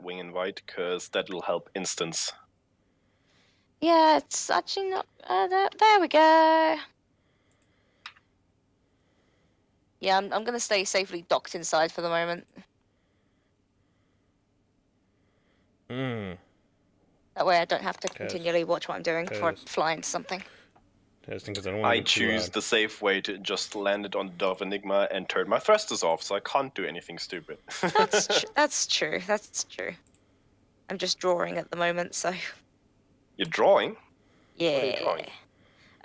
wing invite, because that'll help instance. Yeah, it's actually not. There we go. Yeah, I'm gonna stay safely docked inside for the moment. That way I don't have to continually watch what I'm doing before I fly into something. Testing, because I don't want to I choose the safe way to just land it on the Dove Enigma and turn my thrusters off, so I can't do anything stupid. That's true. That's true. I'm just drawing at the moment, so. You're drawing? Yeah. What are you drawing?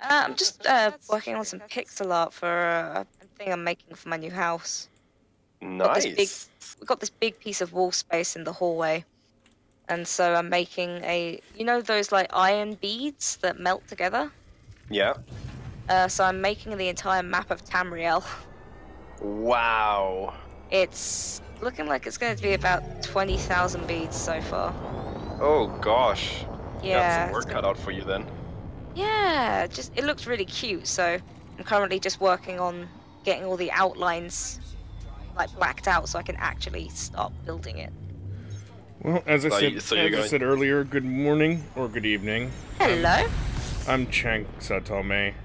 I'm just working on some pixel art for a thing I'm making for my new house. Nice. We've got this big piece of wall space in the hallway, and so I'm making those like iron beads that melt together. Yeah. So I'm making the entire map of Tamriel. Wow. It's looking like it's going to be about 20,000 beads so far. Oh gosh. Yeah. Got some work cut out for you then. Yeah, it looks really cute. So I'm currently just working on getting all the outlines like blacked out so I can actually start building it. Well, as I said earlier, good morning or good evening. Hello. I'm Chang Satome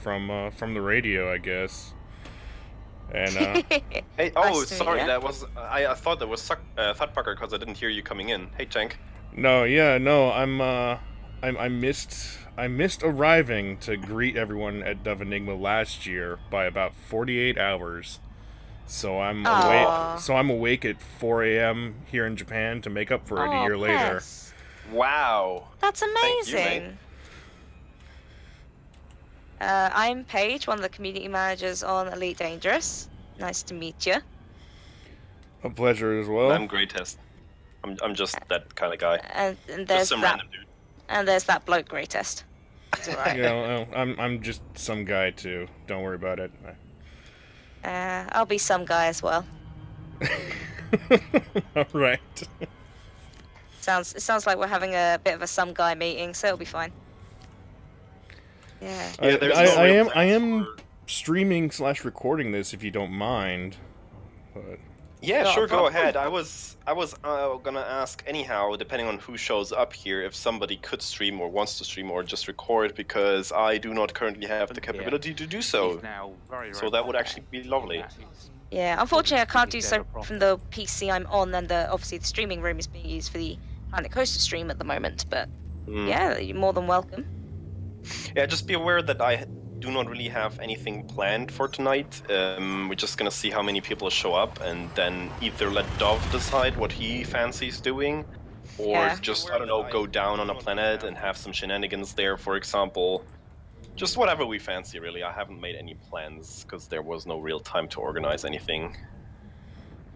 from the radio, I guess. And hey, oh, sorry, that was I thought that was Thudpucker because I didn't hear you coming in. Hey, Chang. No, I missed arriving to greet everyone at Dove Enigma last year by about 48 hours. So I'm awake at 4 a.m. here in Japan to make up for it a year later. Wow. That's amazing. I'm Paige, one of the community managers on Elite Dangerous. Nice to meet you. A pleasure as well. I'm Greatest. I'm just that kind of guy. And there's just some random dude. And there's that bloke Greatest. It's alright. Yeah, I'm just some guy too. Don't worry about it. I'll be some guy as well. All right. It sounds like we're having a bit of a some guy meeting, so it'll be fine. Yeah. I am streaming / recording this if you don't mind. But yeah, sure, go ahead. I was gonna ask anyhow, depending on who shows up here, if somebody could stream or wants to stream or just record, because I do not currently have the capability to do so. So that would actually be lovely. Yeah, unfortunately I can't do so from the PC I'm on, and obviously the streaming room is being used for the Planet Coaster stream at the moment, but yeah, you're more than welcome. Yeah, just be aware that I do not really have anything planned for tonight. We're just gonna see how many people show up, and then either let Dove decide what he fancies doing, or just, I don't know, go down on a planet and have some shenanigans there, for example. Just whatever we fancy, really. I haven't made any plans, because there was no real time to organize anything.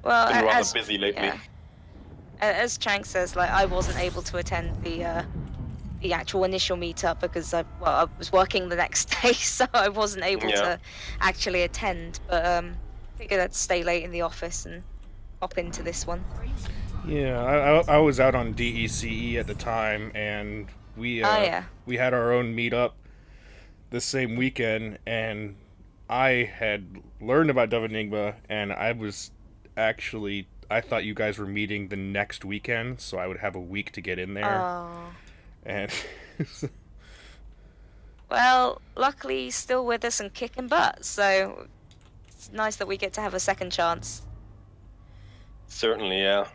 Well, been rather busy lately. Yeah. As Chang says, like, I wasn't able to attend the actual initial meetup because I was working the next day, so I wasn't able to actually attend. But figured I'd stay late in the office and hop into this one. Yeah, I was out on DECE at the time, and we had our own meetup this same weekend, and I had learned about Dove Enigma, and I thought you guys were meeting the next weekend, so I would have a week to get in there. Oh. And well, luckily he's still with us and kicking butt, so it's nice that we get to have a second chance. Certainly, yeah.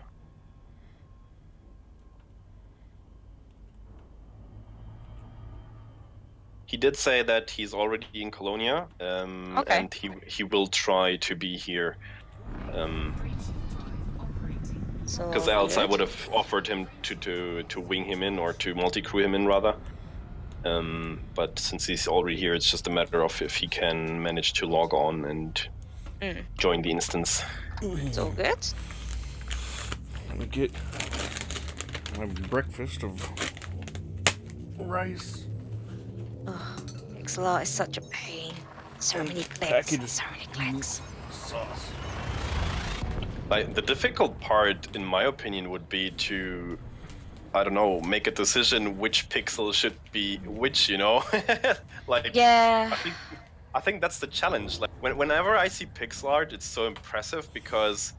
He did say that he's already in Colonia, and he will try to be here. Because else I would have offered him to wing him in, or to multi-crew him in, rather. But since he's already here, it's just a matter of if he can manage to log on and join the instance. It's all good. Let me get my breakfast of rice. Oh, pixel art is such a pain. So many clicks. So many clicks. Sauce. Like, the difficult part, in my opinion, would be to, I don't know, make a decision which pixel should be which, you know? Like, yeah. I think that's the challenge. Like, whenever I see pixel art, it's so impressive because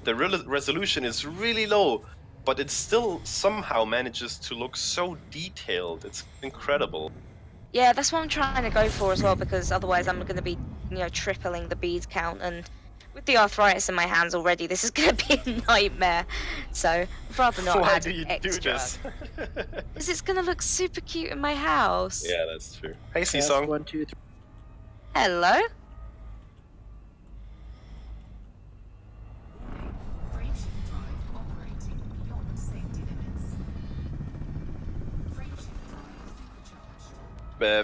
the resolution is really low, but it still somehow manages to look so detailed. It's incredible. Yeah, that's what I'm trying to go for as well, because otherwise I'm going to be, tripling the bead count, and with the arthritis in my hands already, this is going to be a nightmare. So I'd rather not Why add do you extra. do this? Because it's going to look super cute in my house. Yeah, that's true. Hey, C-Song. 1, 2, 3. Hello.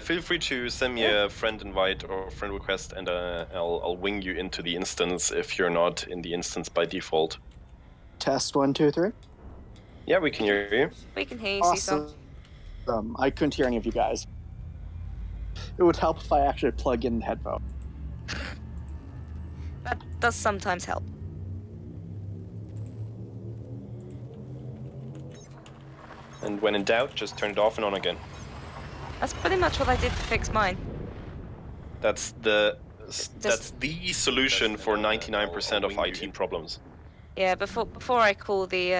Feel free to send me a friend invite or friend request, and I'll wing you into the instance if you're not in the instance by default. Test 1, 2, 3. Yeah, we can hear you. We can hear you, Awesome. I couldn't hear any of you guys. It would help if I actually plug in the headphone. That does sometimes help. And when in doubt, just turn it off and on again. That's pretty much what I did to fix mine. That's the solution for 99% of IT problems. Yeah, before I call the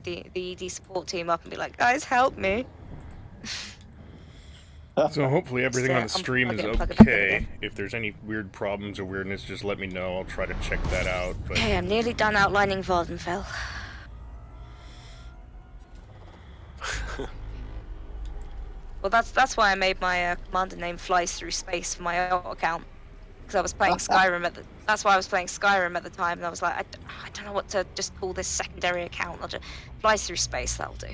the ED support team up and be like, guys, help me. So hopefully everything on the stream is plug it okay. If there's any weird problems or weirdness, just let me know. I'll try to check that out. But... Okay, I'm nearly done outlining Vardenfell. Well, that's why I made my commander name Flies Through Space for my alt account, because I was playing Skyrim that's why I was playing Skyrim at the time, and I was like, I don't know what to just call this secondary account. I'll just Flies Through Space. That'll do.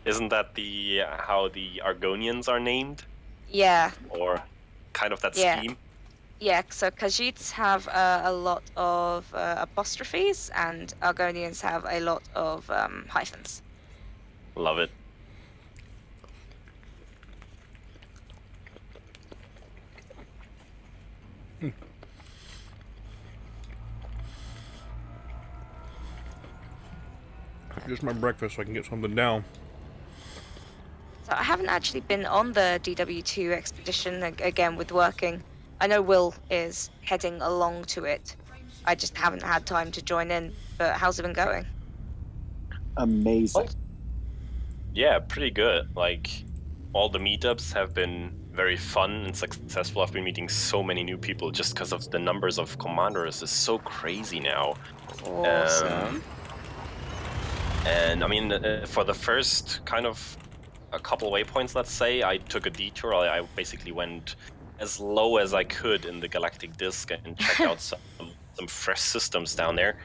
Isn't that the how the Argonians are named? Yeah. Or kind of that scheme? Yeah, so Khajiits have a lot of apostrophes, and Argonians have a lot of hyphens. Love it. Just my breakfast so I can get something down. So I haven't actually been on the DW2 expedition again with working. I know Will is heading along to it. I just haven't had time to join in. But how's it been going? Amazing. Yeah, pretty good. Like, all the meetups have been very fun and successful. I've been meeting so many new people just because of the numbers of commanders is so crazy now. Awesome. And I mean, for the first kind of a couple waypoints, let's say, I took a detour. I basically went as low as I could in the galactic disk and checked out some fresh systems down there.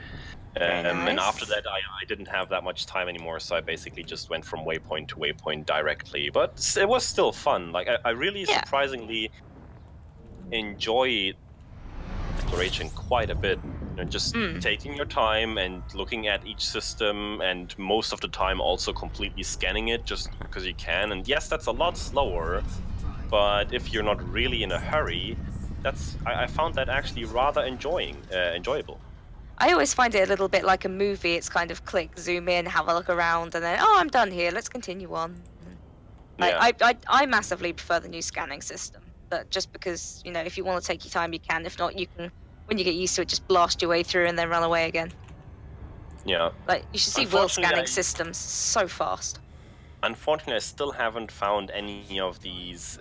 Nice. And after that, I didn't have that much time anymore, so I basically just went from waypoint to waypoint directly. But it was still fun. Like, I really surprisingly enjoy exploration quite a bit. You know, just taking your time and looking at each system, and most of the time also completely scanning it just because you can. And yes, that's a lot slower, but if you're not really in a hurry, I found that actually rather enjoyable. I always find it a little bit like a movie. It's kind of click, zoom in, have a look around, and then, oh, I'm done here. Let's continue on. Yeah. I massively prefer the new scanning system, but just because, you know, if you want to take your time, you can. If not, you can, when you get used to it, just blast your way through and then run away again. Yeah. Like, you should see Will scanning systems so fast. Unfortunately, I still haven't found any of these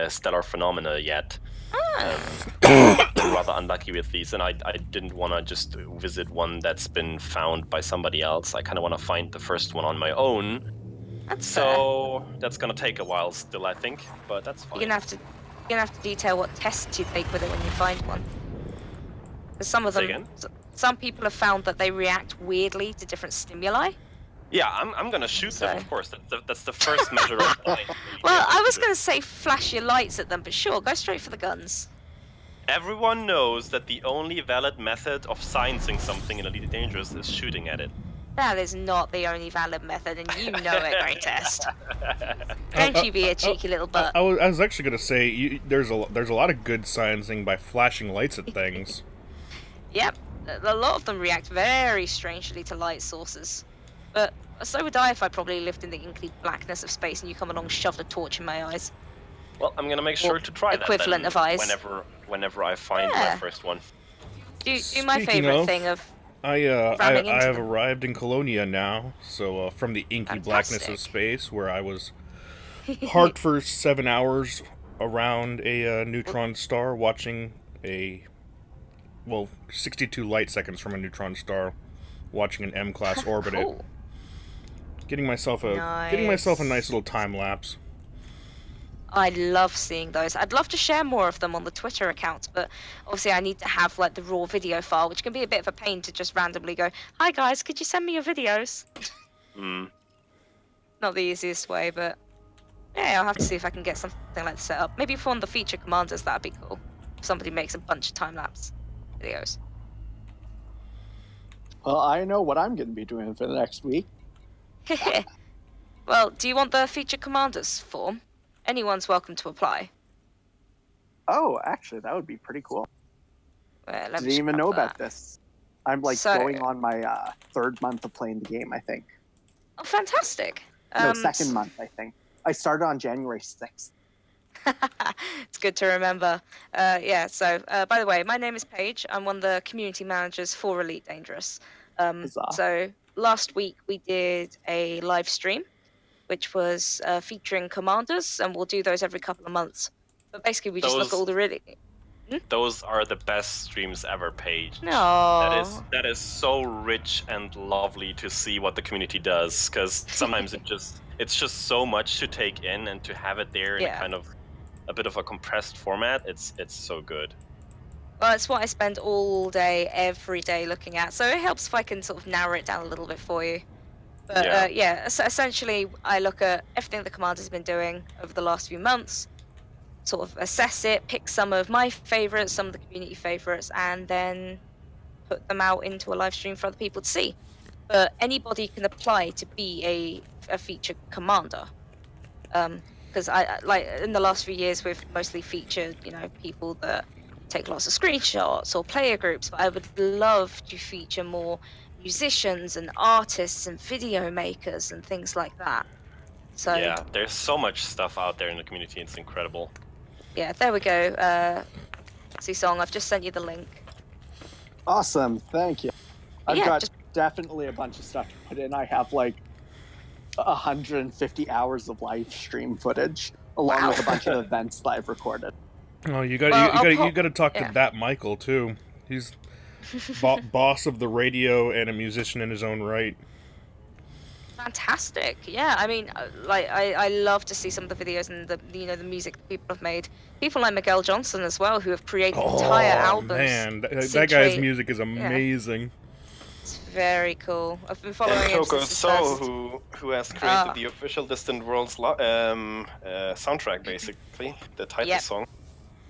stellar phenomena yet. I'm rather unlucky with these, and I didn't want to just visit one that's been found by somebody else. I kind of want to find the first one on my own. That's fair. That's gonna take a while still, I think, but that's fine. You're gonna have to detail what tests you take with it when you find one. Because some of them, some people have found that they react weirdly to different stimuli. Yeah, I'm gonna shoot them, of course. That's the first measure of light. Well, I was gonna say flash your lights at them, but sure, go straight for the guns. Everyone knows that the only valid method of sciencing something in Elite Dangerous is shooting at it. That is not the only valid method, and you know it, Greatest. Don't you be a cheeky little butt. I was actually gonna say there's a lot of good sciencing by flashing lights at things. Yep, a lot of them react very strangely to light sources. But so would I if I probably lived in the inky blackness of space and you come along and shoved a torch in my eyes. Well, I'm gonna make sure to try that equivalent of eyes. Whenever I find my first one. Do my favourite thing of I have them. arrived in Colonia now, so from the inky blackness of space, where I was parked for 7 hours around a neutron star, watching 62 light seconds from a neutron star, watching an M-class orbit it. Cool. Getting myself a nice little time lapse. I love seeing those. I'd love to share more of them on the Twitter account, but obviously I need to have like the raw video file, which can be a bit of a pain to just randomly go, "Hi guys, could you send me your videos?" Not the easiest way, but yeah, I'll have to see if I can get something like this set up. Maybe for one of the feature commanders, that'd be cool. If somebody makes a bunch of time-lapse videos. Well, I know what I'm going to be doing for the next week. Well, do you want the feature commanders form? Anyone's welcome to apply. Oh, actually, that would be pretty cool. Well, Didn't even know about this. I'm like going on my 3rd month of playing the game, I think. Oh, fantastic. No, 2nd month, I think. I started on January 6th. It's good to remember. Yeah, so, by the way, my name is Paige. I'm one of the community managers for Elite Dangerous. So, last week we did a live stream, which was featuring commanders, and we'll do those every couple of months. But basically, we just look at all the really... Those are the best streams ever, Paige. No. That is so rich and lovely to see what the community does, because sometimes it's just so much to take in, and to have it there in a kind of a bit of a compressed format, it's so good. Well, it's what I spend all day, every day looking at, so it helps if I can sort of narrow it down a little bit for you. But essentially, I look at everything the commander's been doing over the last few months, sort of assess it, pick some of my favorites, some of the community favorites, and then put them out into a live stream for other people to see. But anybody can apply to be a featured commander. Because I like in the last few years we've mostly featured, people that take lots of screenshots or player groups, but I would love to feature more musicians and artists and video makers and things like that. So yeah, there's so much stuff out there in the community. It's incredible. Yeah, there we go. Song, I've just sent you the link. Awesome, thank you. I've got definitely a bunch of stuff to put in. I have like 150 hours of live stream footage, along with a bunch of events that I've recorded. Oh, you got to talk to that Michael too. He's boss of the radio and a musician in his own right. Fantastic. Yeah, I mean, I love to see some of the videos and the music that people have made. People like Miguel Johnson as well, who have created entire albums. Man, that guy's music is amazing. Yeah. It's very cool. I've been following him Coco since So, who has created the official Distant Worlds soundtrack, basically, the title song.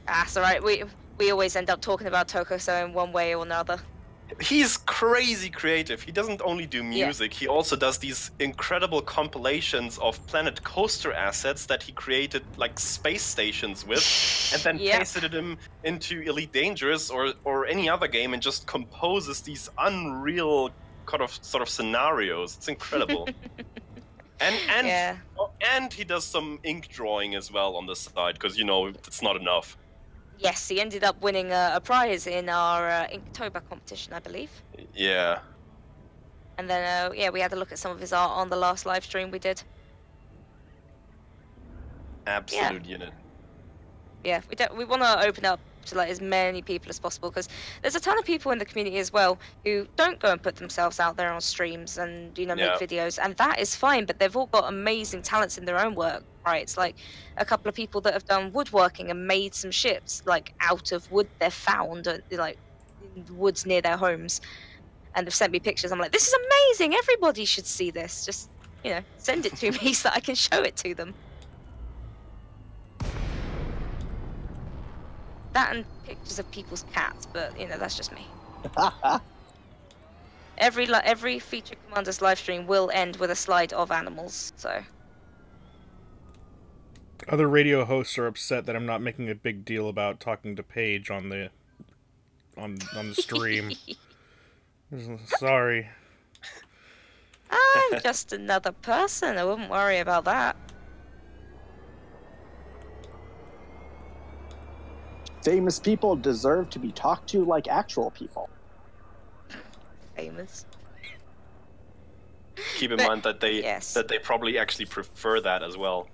That's alright. We always end up talking about Toko So in one way or another. He's crazy creative. He doesn't only do music, he also does these incredible compilations of Planet Coaster assets that he created like space stations with, and then pasted them into Elite Dangerous or any other game and just composes these unreal sort of scenarios. It's incredible. And he does some ink drawing as well on the side, because it's not enough. Yes, he ended up winning a prize in our Inktober competition, I believe. Yeah. And then, we had a look at some of his art on the last live stream we did. Absolute unit. Yeah, we want to open up to like as many people as possible, because there's a ton of people in the community as well who don't go and put themselves out there on streams and make videos, and that is fine, but they've all got amazing talents in their own work, right? It's like a couple of people that have done woodworking and made some ships like out of wood they've found like in the woods near their homes, and they've sent me pictures. I'm like, this is amazing, everybody should see this. Just send it to me so I can show it to them. That and pictures of people's cats, but that's just me. Every feature commander's live stream will end with a slide of animals. So other radio hosts are upset that I'm not making a big deal about talking to Paige on the stream. Sorry. I'm just another person. I wouldn't worry about that. Famous people deserve to be talked to like actual people. gamers. Keep in mind that they probably actually prefer that as well.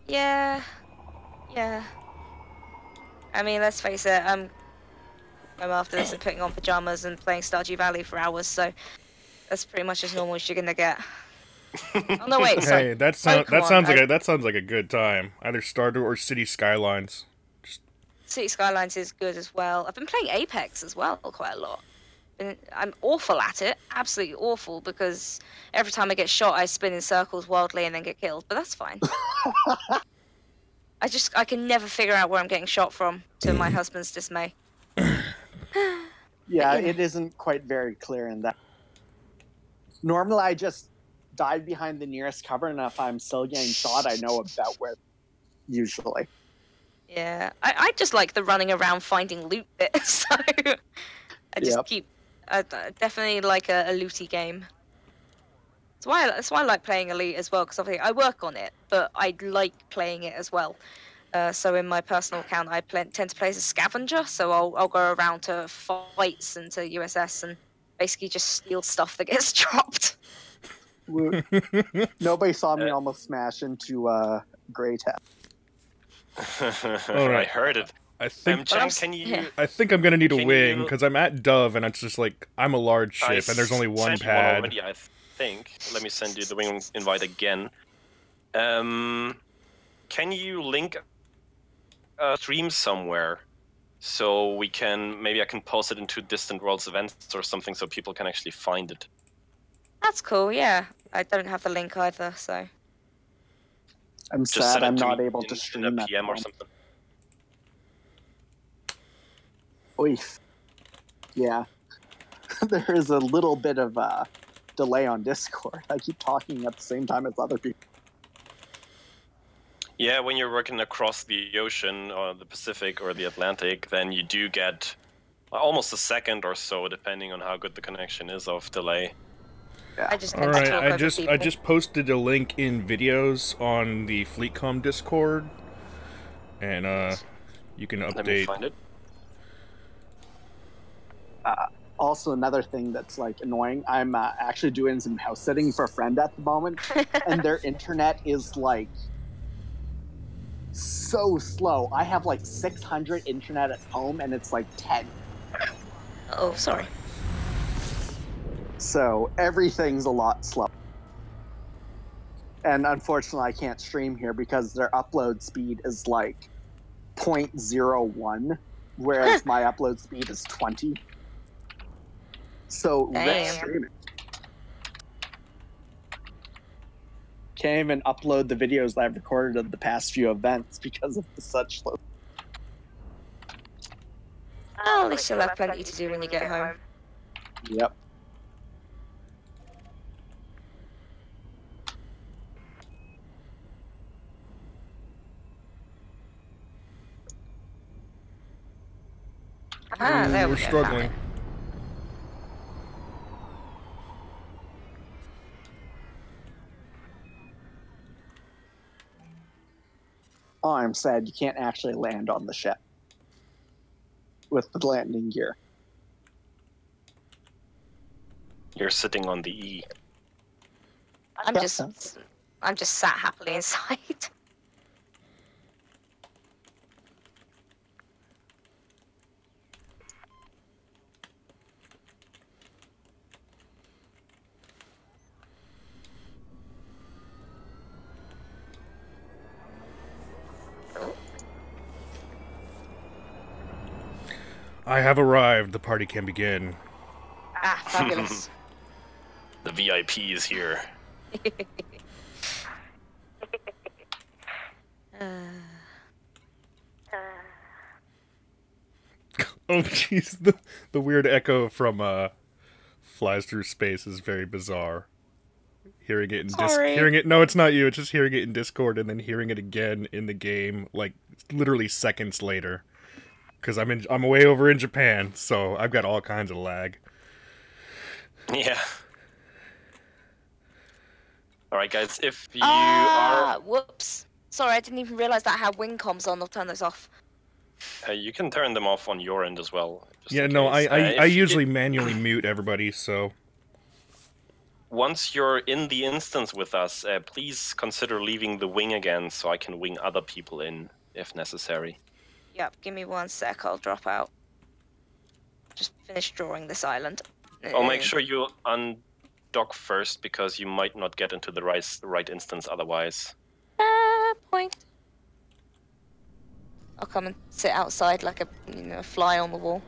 Yeah. I mean, let's face it. I'm after this and putting on pajamas and playing Stardew Valley for hours, so that's pretty much as normal as you're gonna get. Oh no, wait. Sorry. Hey, that sounds like a good time. Either Stardew or City Skylines. City Skylines is good as well. I've been playing Apex as well quite a lot. And I'm awful at it, absolutely awful, because every time I get shot, I spin in circles wildly and then get killed. But that's fine. I can never figure out where I'm getting shot from, to my husband's dismay. Yeah, it isn't quite very clear in that. Normally, I just dive behind the nearest cover, and if I'm still getting shot, I know about where. Usually. Yeah, I just like the running around finding loot bit, so I just keep. Definitely like a looty game. That's why I like playing Elite as well, because obviously I work on it, but I like playing it as well. So in my personal account, I tend to play as a scavenger, so I'll go around to fights and to USS and basically just steal stuff that gets dropped. Nobody saw me almost smash into Grey Tap. All right. I heard it. I think I think I'm gonna need a wing because I'm at Dove and it's just like I'm a large ship and there's only one pad. Already, I think. Let me send you the wing invite again. Can you link a stream somewhere so I can post it into Distant Worlds events or something so people can actually find it? That's cool. Yeah, I don't have the link either, so. I'm sad I'm not able to stream in a that PM or something. Oif. Yeah. There is a little bit of delay on Discord. I keep talking at the same time as other people. Yeah, when you're working across the ocean or the Pacific or the Atlantic, then you do get almost a second or so, depending on how good the connection is, of delay. Yeah. I just posted a link in videos on the FleetCom Discord, and you can update. Let me find it. Also, another thing that's like annoying. I'm actually doing some house sitting for a friend at the moment, and their internet is like so slow. I have like 600 internet at home, and it's like 10. Oh, sorry. So everything's a lot slow. And unfortunately, I can't stream here because their upload speed is like 0.01, whereas my upload speed is 20. So rip streaming. Can't even upload the videos that I've recorded of the past few events because of such slow. Oh, at least you'll have plenty to do when you get home. Yep. There we're struggling. Oh, I'm sad you can't actually land on the ship with the landing gear. You're sitting on the E. I'm just sat happily inside. I have arrived. The party can begin. Ah, fabulous. The VIP is here. Oh, jeez. The weird echo from Flies Through Space is very bizarre. Hearing it in no, it's not you. It's just hearing it in Discord and then hearing it again in the game, like literally seconds later. Because I'm way over in Japan, so I've got all kinds of lag. Yeah. All right, guys. If you are, whoops. Sorry, I didn't even realize that I had wing comms on. I'll turn those off. You can turn them off on your end as well. Yeah, no, I usually manually mute everybody, so... Once you're in the instance with us, please consider leaving the wing again so I can wing other people in, if necessary. Yep, give me 1 sec, I'll drop out. Just finish drawing this island. I'll make sure you undock first, because you might not get into the right instance otherwise. Point. I'll come and sit outside like a fly on the wall.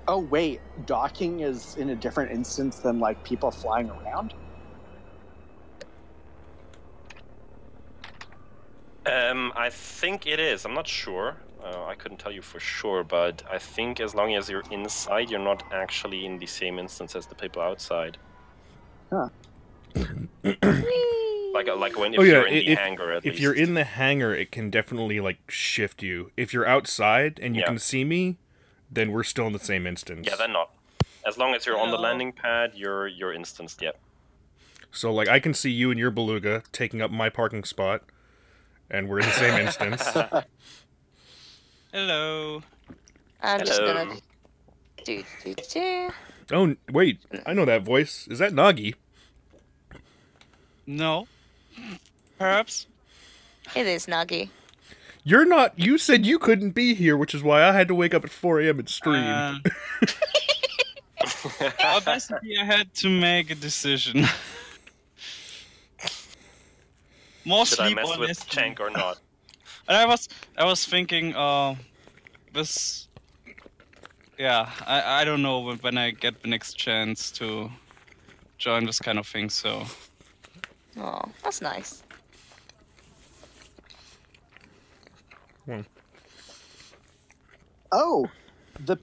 Oh wait, docking is in a different instance than like people flying around? I think it is. I'm not sure. I couldn't tell you for sure, but I think as long as you're inside, you're not actually in the same instance as the people outside. Huh. like when you're in the hangar, at least. If you're in the hangar, it can definitely like shift you. If you're outside and you can see me, then we're still in the same instance. Yeah, then not. As long as you're on the landing pad, you're instanced. Yep. So like I can see you and your beluga taking up my parking spot, and we're in the same instance. Hello. I'm just gonna do. Oh wait, I know that voice. Is that Nagi? No. Perhaps. It is Nagi. You're not. You said you couldn't be here, which is why I had to wake up at 4 a.m. and stream. Well, basically, I had to make a decision. More Should sleep I mess or with less Chank or not? And I was thinking, this. Yeah, I don't know when I get the next chance to join this kind of thing. So. Oh, that's nice. Oh, the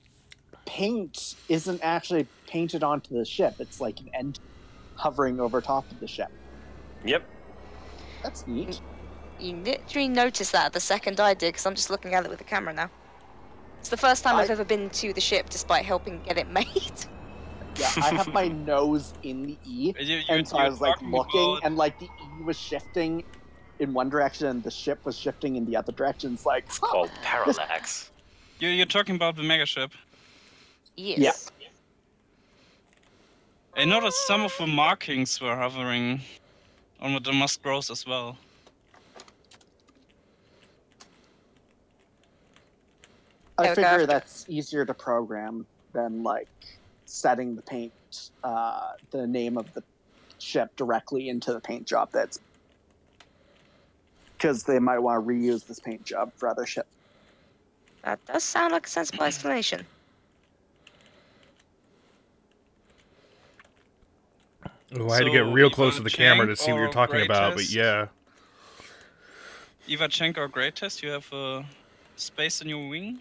paint isn't actually painted onto the ship. It's like an end hovering over top of the ship. Yep. That's neat. You literally noticed that the second I did, because I'm just looking at it with the camera now. It's the first time I've ever been to the ship despite helping get it made. Yeah, I have my nose in the E, and so I was like looking, and like the E was shifting in one direction, and the ship was shifting in the other direction. It's like, it's called parallax. You're talking about the megaship? Yes. Yeah. I noticed some of the markings were hovering on the Musk Rose as well. I figure that's easier to program than like setting the paint, the name of the ship directly into the paint job. That's because they might want to reuse this paint job for other ships. That does sound like a sensible explanation. Oh, I had to get real close to the camera to see what you're talking about, but yeah. Either Cenk or Great Test, you have space in your wing?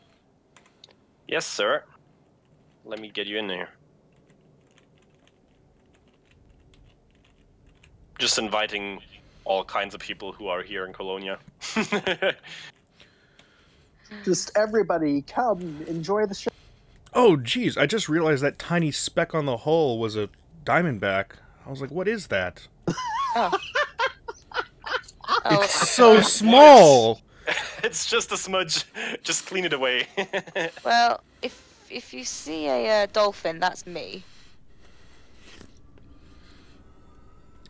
Yes, sir. Let me get you in there. Just inviting all kinds of people who are here in Colonia. Just everybody come enjoy the show. Oh, geez, I just realized that tiny speck on the hull was a diamondback. I was like, what is that? Oh. It's so small! It's just a smudge. Just clean it away. Well, if you see a dolphin, that's me.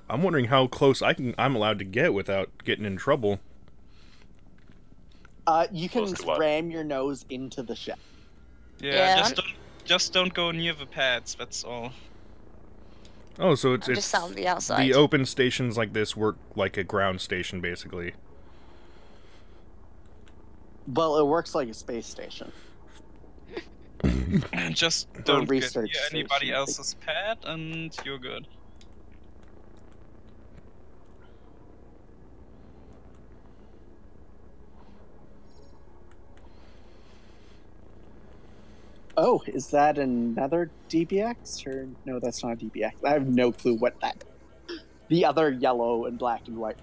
I'm wondering how close I'm allowed to get without getting in trouble. You can ram your nose into the ship. Yeah, just don't go near the pads. That's all. Oh, so it's just on the outside. The open stations like this work like a ground station, basically. Well, it works like a space station. Just don't get near anybody else's pad, and you're good. Oh, is that another DBX? Or no, that's not a DBX. I have no clue what that. The other yellow and black and white.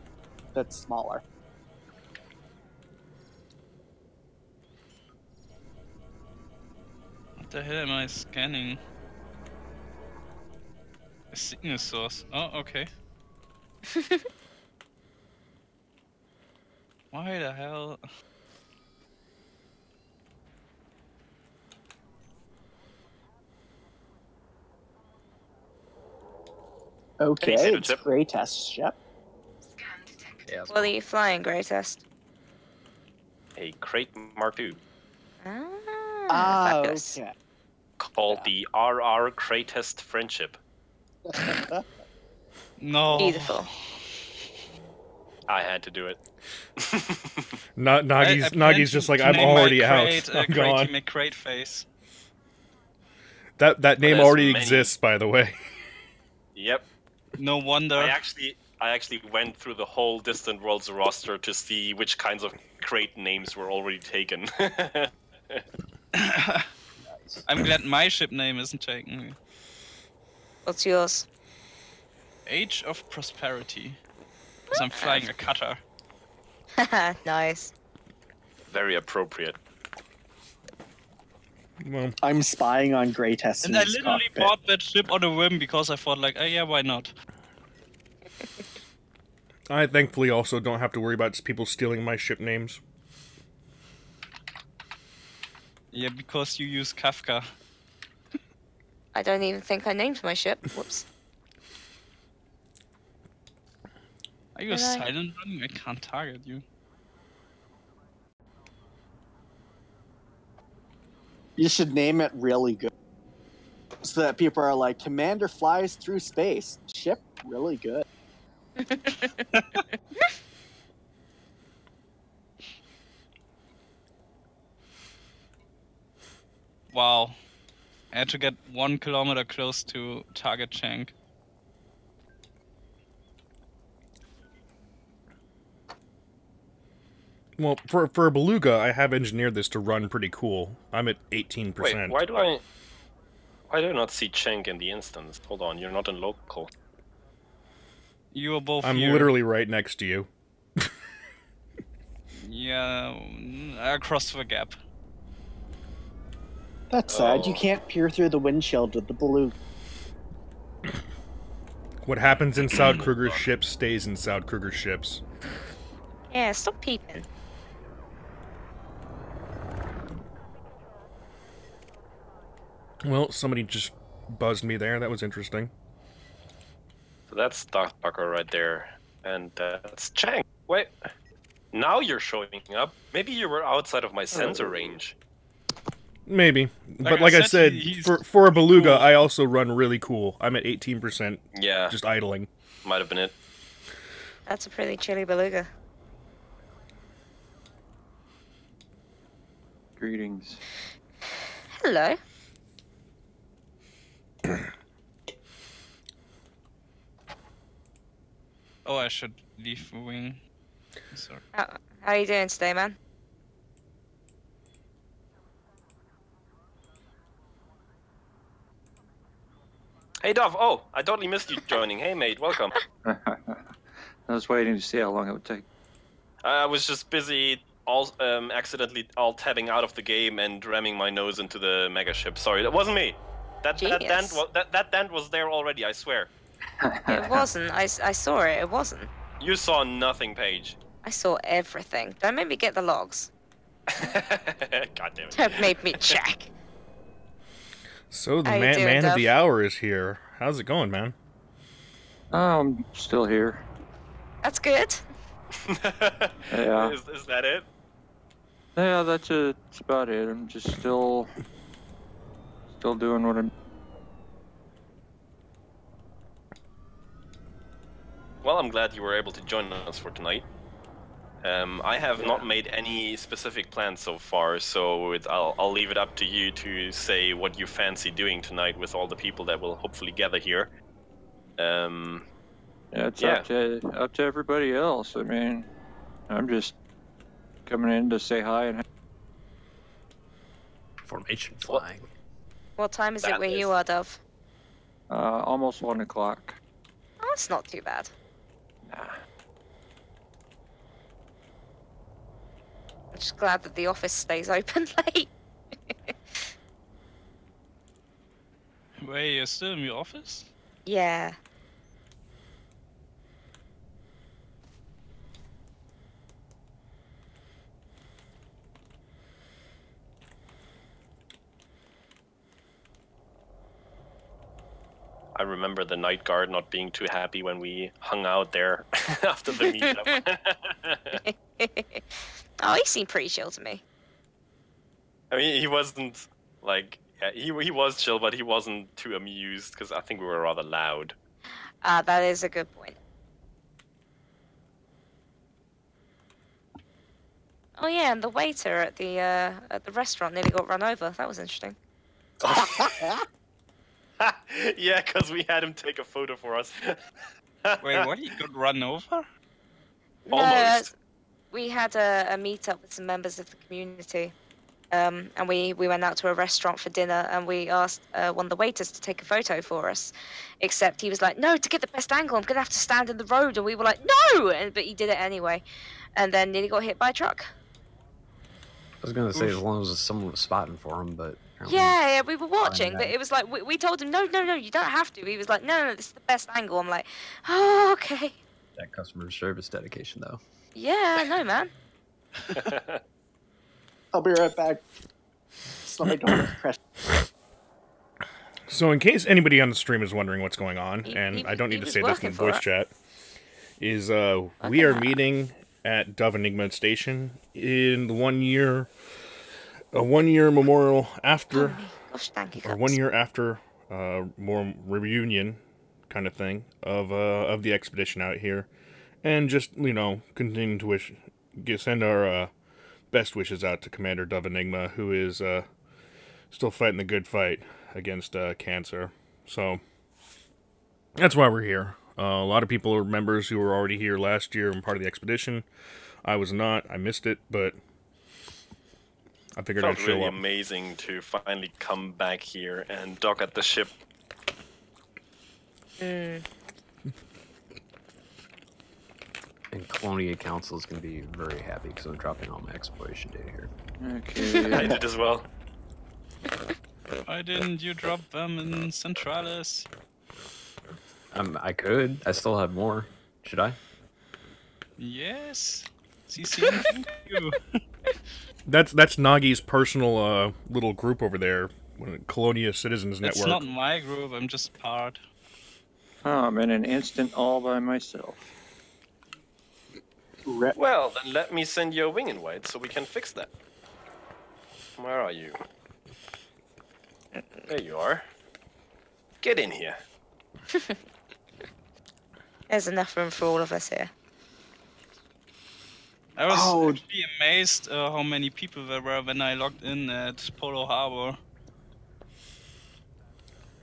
That's smaller. What the hell am I scanning? A signal source. Oh, okay. Why the hell? Okay, it's Grey Test ship. Yeah, what are you flying, Grey Test? A Crate Mark II. Fabulous. Okay. Called the RR Crate Test Friendship. No. Beautiful. I had to do it. Nagi's just like, I'm already out. I'm gone. McCrate face. That name already exists, by the way. Yep. No wonder. I actually went through the whole Distant Worlds roster to see which kinds of crate names were already taken. I'm glad my ship name isn't taken. What's yours? Age of Prosperity. Because I'm flying a cutter. Nice. Very appropriate. Well, I'm spying on Grey Test. And I literally bought that ship on a whim because I thought, like, oh yeah, why not? I thankfully also don't have to worry about people stealing my ship names. Yeah, because you use Kafka. I don't even think I named my ship. Whoops. Are you a silent running? I can't target you. You should name it really good. So that people are like, Commander flies through space. Ship really good. Wow. I had to get 1 kilometer close to target Shank. Well, for a Beluga, I have engineered this to run pretty cool. I'm at 18%. Wait, why do I not see Cheng in the instance? Hold on, you're not in local. You are both I'm here. literally right next to you. Yeah, across the gap. That's sad. You can't peer through the windshield with the Beluga. What happens inside Kruger's ships stays inside Kruger's ships. Yeah, stop peeping. Well, somebody just buzzed me there. That was interesting. So that's Stockbucker right there. And that's Chang. Wait. Now you're showing up. Maybe you were outside of my sensor range. Maybe. But like I said, for a Beluga, cool. I also run really cool. I'm at 18%. Yeah. Just idling. Might have been it. That's a pretty chilly Beluga. Greetings. Hello. Oh, I should leave the wing. Sorry. How are you doing today, man? Hey, Dov. Oh, I totally missed you joining. Hey, mate. Welcome. I was waiting to see how long it would take. I was just busy accidentally alt-tabbing out of the game and ramming my nose into the mega ship. Sorry, that wasn't me. That dent was there already, I swear. It wasn't. I saw it. It wasn't. You saw nothing, Paige. I saw everything. Don't make me get the logs. God damn it. Don't make me check. So the man of the hour is here. How's it going, man? I'm still here. That's good. Yeah. Is that it? Yeah, that's about it. I'm just still doing what I'm... Well, I'm glad you were able to join us for tonight. I have not made any specific plans so far, so I'll leave it up to you to say what you fancy doing tonight with all the people that will hopefully gather here. Yeah, it's up to everybody else. I mean, I'm just coming in to say hi and... Formation flying. What time is it where you are, Dove? Almost 1 o'clock. Oh, it's not too bad. Nah. I'm just glad that the office stays open late. Wait, you're still in your office? Yeah. I remember the night guard not being too happy when we hung out there after the meetup. Oh, he seemed pretty chill to me. I mean, he wasn't like he was chill, but he wasn't too amused because I think we were rather loud. That is a good point. Oh yeah, and the waiter at the restaurant nearly got run over. That was interesting. Yeah, because we had him take a photo for us. Wait, what? He got run over? Almost. No, we had a meet-up with some members of the community. And we went out to a restaurant for dinner, and we asked one of the waiters to take a photo for us. Except he was like, no, to get the best angle, I'm going to have to stand in the road. And we were like, no! But he did it anyway. And then nearly got hit by a truck. I was going to say, as long as someone was spotting for him, but... Yeah, we were watching, but it was like, we told him, no, you don't have to. He was like, no, this is the best angle. I'm like, oh, okay. That customer service dedication, though. Yeah, I know, man. I'll be right back. So in case anybody on the stream is wondering what's going on, and I don't need to say this in the voice chat, is we are meeting at Dove Enigma Station in the 1 year memorial after, or 1 year after more reunion kind of thing of the expedition out here, and just continuing to send our best wishes out to Commander Dove Enigma, who is still fighting the good fight against cancer. So that's why we're here. A lot of people are members who were already here last year and part of the expedition. I was not. I missed it, but I figured I'd show really up. Amazing to finally come back here and dock at the ship. And Colonia Council is going to be very happy because I'm dropping all my exploration data here. Okay. I did as well. Why didn't you drop them in Centralis? I could. I still have more. Should I? Yes. CC, thank you. That's Nagi's personal little group over there, Colonia Citizens Network. It's not my group. I'm just part. Oh, I'm in an instant all by myself. Well, then let me send you a wing invite so we can fix that. Where are you? There you are. Get in here. There's enough room for all of us here. I was actually amazed how many people there were when I logged in at Polo Harbor.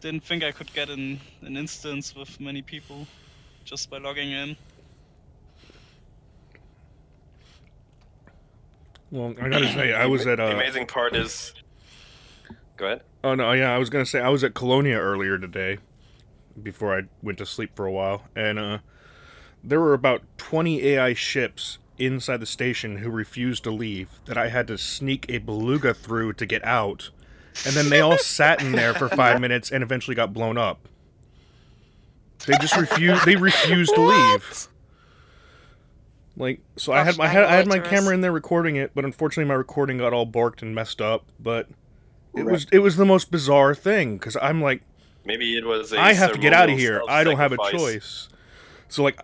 Didn't think I could get an instance with many people just by logging in. Well, I gotta say, I was at the amazing part is... Go ahead. Oh, no, yeah, I was gonna say, I was at Colonia earlier today, before I went to sleep for a while, and there were about 20 AI ships inside the station who refused to leave, that I had to sneak a beluga through to get out, and then they all sat in there for 5 minutes and eventually got blown up. They just refused to leave. Like, so I had my camera in there recording it, but unfortunately my recording got all borked and messed up. But it was the most bizarre thing, because I'm like, maybe it was. I have to get out of here. I don't have a choice. So like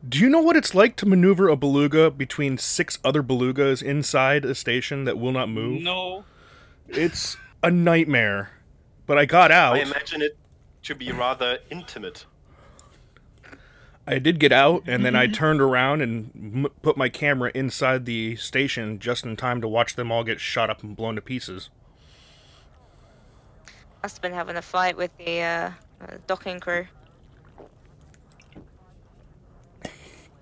do you know what it's like to maneuver a beluga between 6 other belugas inside a station that will not move? No. It's a nightmare. But I got out. I imagine it to be rather intimate. I did get out, and then I turned around and put my camera inside the station just in time to watch them all get shot up and blown to pieces. Must have been having a fight with the docking crew.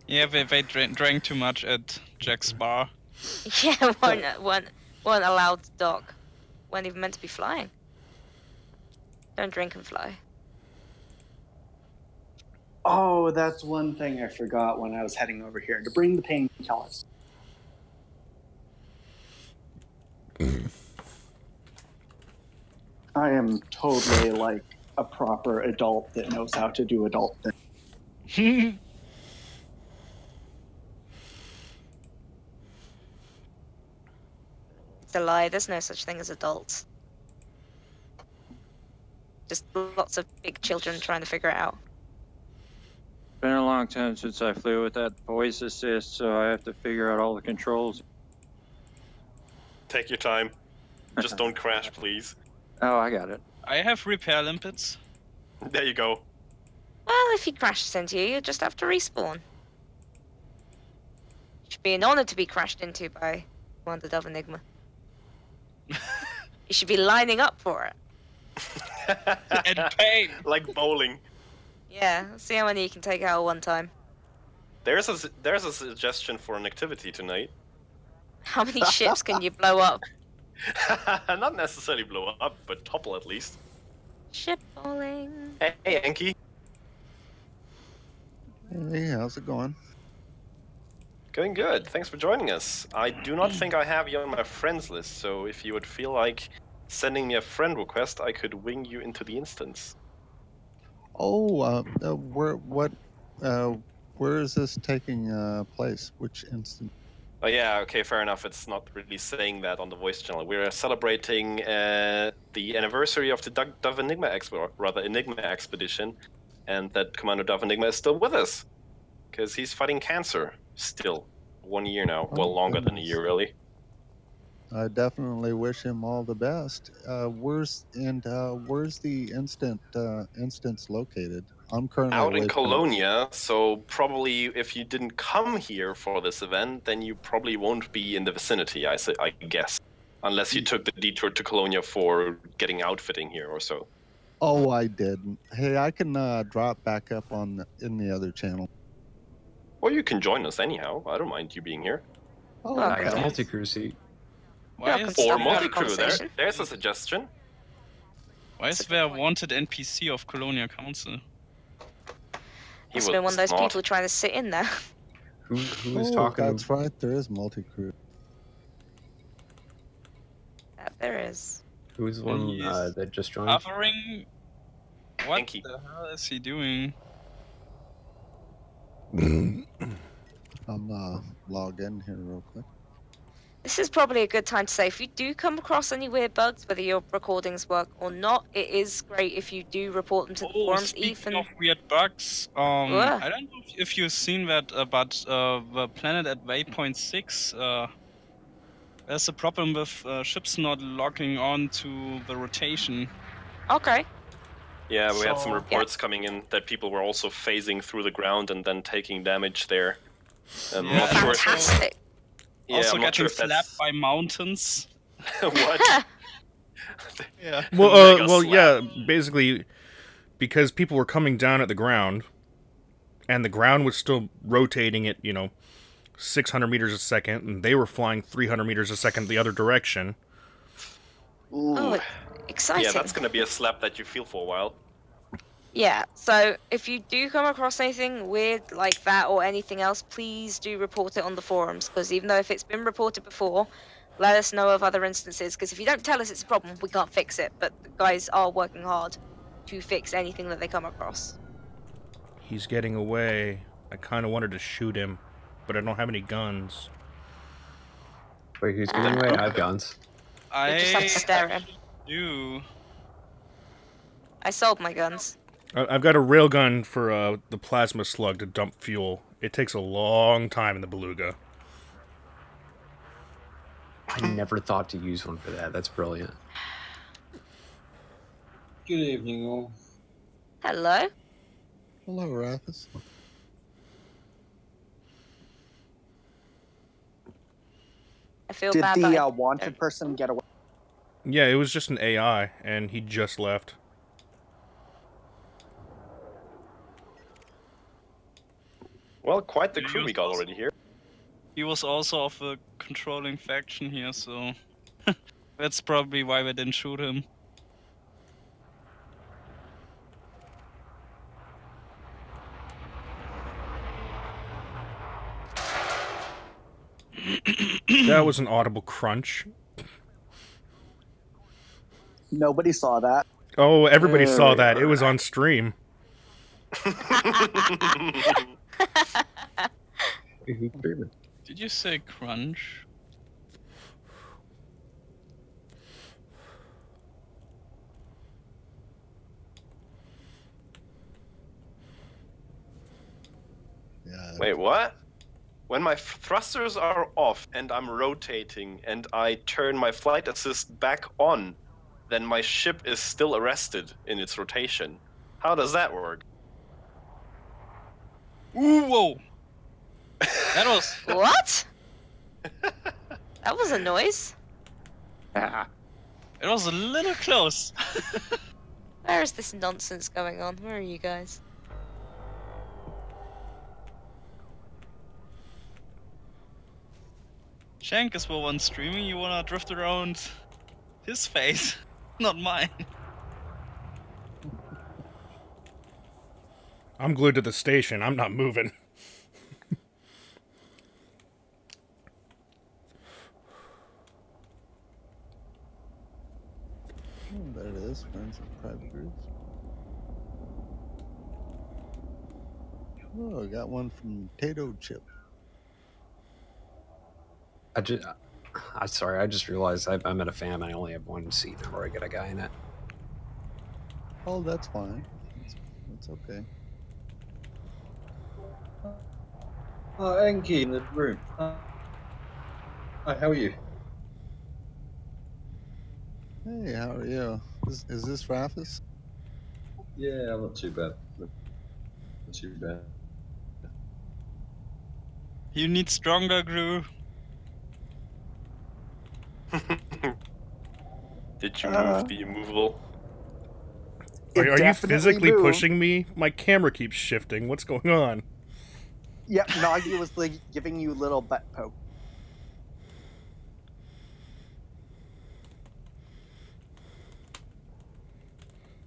Yeah, they drank too much at Jack's bar. Yeah, weren't allowed to dock. Weren't even meant to be flying. Don't drink and fly. Oh, that's one thing I forgot when I was heading over here, to bring the painkillers. I am totally like a proper adult that knows how to do adult things. It's a lie, there's no such thing as adults. Just lots of big children trying to figure it out. Been a long time since I flew with that voice assist, so I have to figure out all the controls. Take your time. Just don't crash, please. Oh, I got it. I have repair limpets. There you go. Well, if he crashes into you, you just have to respawn. Should be an honor to be crashed into by Commander Dove Enigma. You should be lining up for it. And pain. Like bowling. Yeah, see how many you can take out at one time. There's a suggestion for an activity tonight. How many ships can you blow up? Not necessarily blow up, but topple at least. Ship bowling. Hey, Enki. Hey, how's it going? Going good. Thanks for joining us. I do not think I have you on my friends list, so if you would feel like sending me a friend request, I could wing you into the instance. Oh, where is this taking place? Which instance? Oh yeah, okay, fair enough. It's not really saying that on the voice channel. We're celebrating the anniversary of the Dove Enigma Enigma expedition, and that Commander Dove Enigma is still with us, because he's fighting cancer still. 1 year now. Well, longer than a year, really. I definitely wish him all the best. Where's the instance located? I'm currently out in away from- Colonia, so probably if you didn't come here for this event, then you probably won't be in the vicinity, I guess. Unless you took the detour to Colonia for getting outfitting here or so. Oh, I didn't. Hey, I can drop back up in the other channel. Or you can join us anyhow. I don't mind you being here. Oh, I got a okay. multi-crew seat. Why Yeah, is, Or Stop that multi-crew, conversation. there's a suggestion. why is there a wanted NPC of Colonia Council? He Must have been one of those not. people trying to sit in there. Who's oh, talking? that's right. There is multi-crew. That there is. Who's the one He is that just joined? Hovering? What Enki. the hell is he doing? I'm log in here real quick. This is probably a good time to say, if you do come across any weird bugs, whether your recordings work or not, it is great if you do report them to the forums. Speaking Ethan, of weird bugs, Ugh. I don't know if you've seen that, but the planet at waypoint 6, there's a problem with ships not locking on to the rotation. okay. Yeah, we had some So- reports coming in that people were also phasing through the ground and then taking damage there. I'm Yeah, not sure if Fantastic. yeah, Also I'm not getting sure if slapped that's... by mountains. What? Yeah. Well, Mega well, slap. yeah. Basically, because people were coming down at the ground, and the ground was still rotating at 600 meters a second, and they were flying 300 meters a second the other direction. Oh, Ooh. exciting. Yeah, that's gonna be a slap that you feel for a while. Yeah, so if you do come across anything weird like that or anything else, please do report it on the forums, because even though if it's been reported before, let us know of other instances, because if you don't tell us it's a problem, we can't fix it, but the guys are working hard to fix anything that they come across. He's getting away. I kind of wanted to shoot him, but I don't have any guns. Wait, who's getting away? I have guns. You just have to stare at him. do. I sold my guns. I've got a railgun for the plasma slug to dump fuel. It takes a long time in the beluga. I never thought to use one for that. That's brilliant. Good evening, all. Hello? Hello, Rathus. I feel Did bad the that I- wanted person get away? Yeah, it was just an AI, and he just left. Well, quite the crew we got already here. He was also of the controlling faction here, so that's probably why we didn't shoot him. That was an audible crunch. Nobody saw that. Oh, everybody saw that. It was on stream. Did you say crunch? Yeah. Wait, what? When my thrusters are off and I'm rotating and I turn my flight assist back on, then my ship is still arrested in its rotation. How does that work? Ooh, whoa! That was... What? That was a noise. It was a little close. Where is this nonsense going on? Where are you guys? Shank is the one streaming. You wanna drift around his face, not mine. I'm glued to the station. I'm not moving. Oh, there it is. Friends and private groups. Oh, I got one from Tato Chip. I'm sorry, I just realized I'm at a fan. I only have one seat before I get a guy in it. Oh, that's fine. That's okay. Enki in the room. Hi, how are you? Hey, how are you? Is this Rafis? Yeah, I'm not too bad. Not too bad. You need stronger glue. Did you move the immovable? Are you physically pushing me? My camera keeps shifting. What's going on? Yep, Nagi was like giving you little butt poke.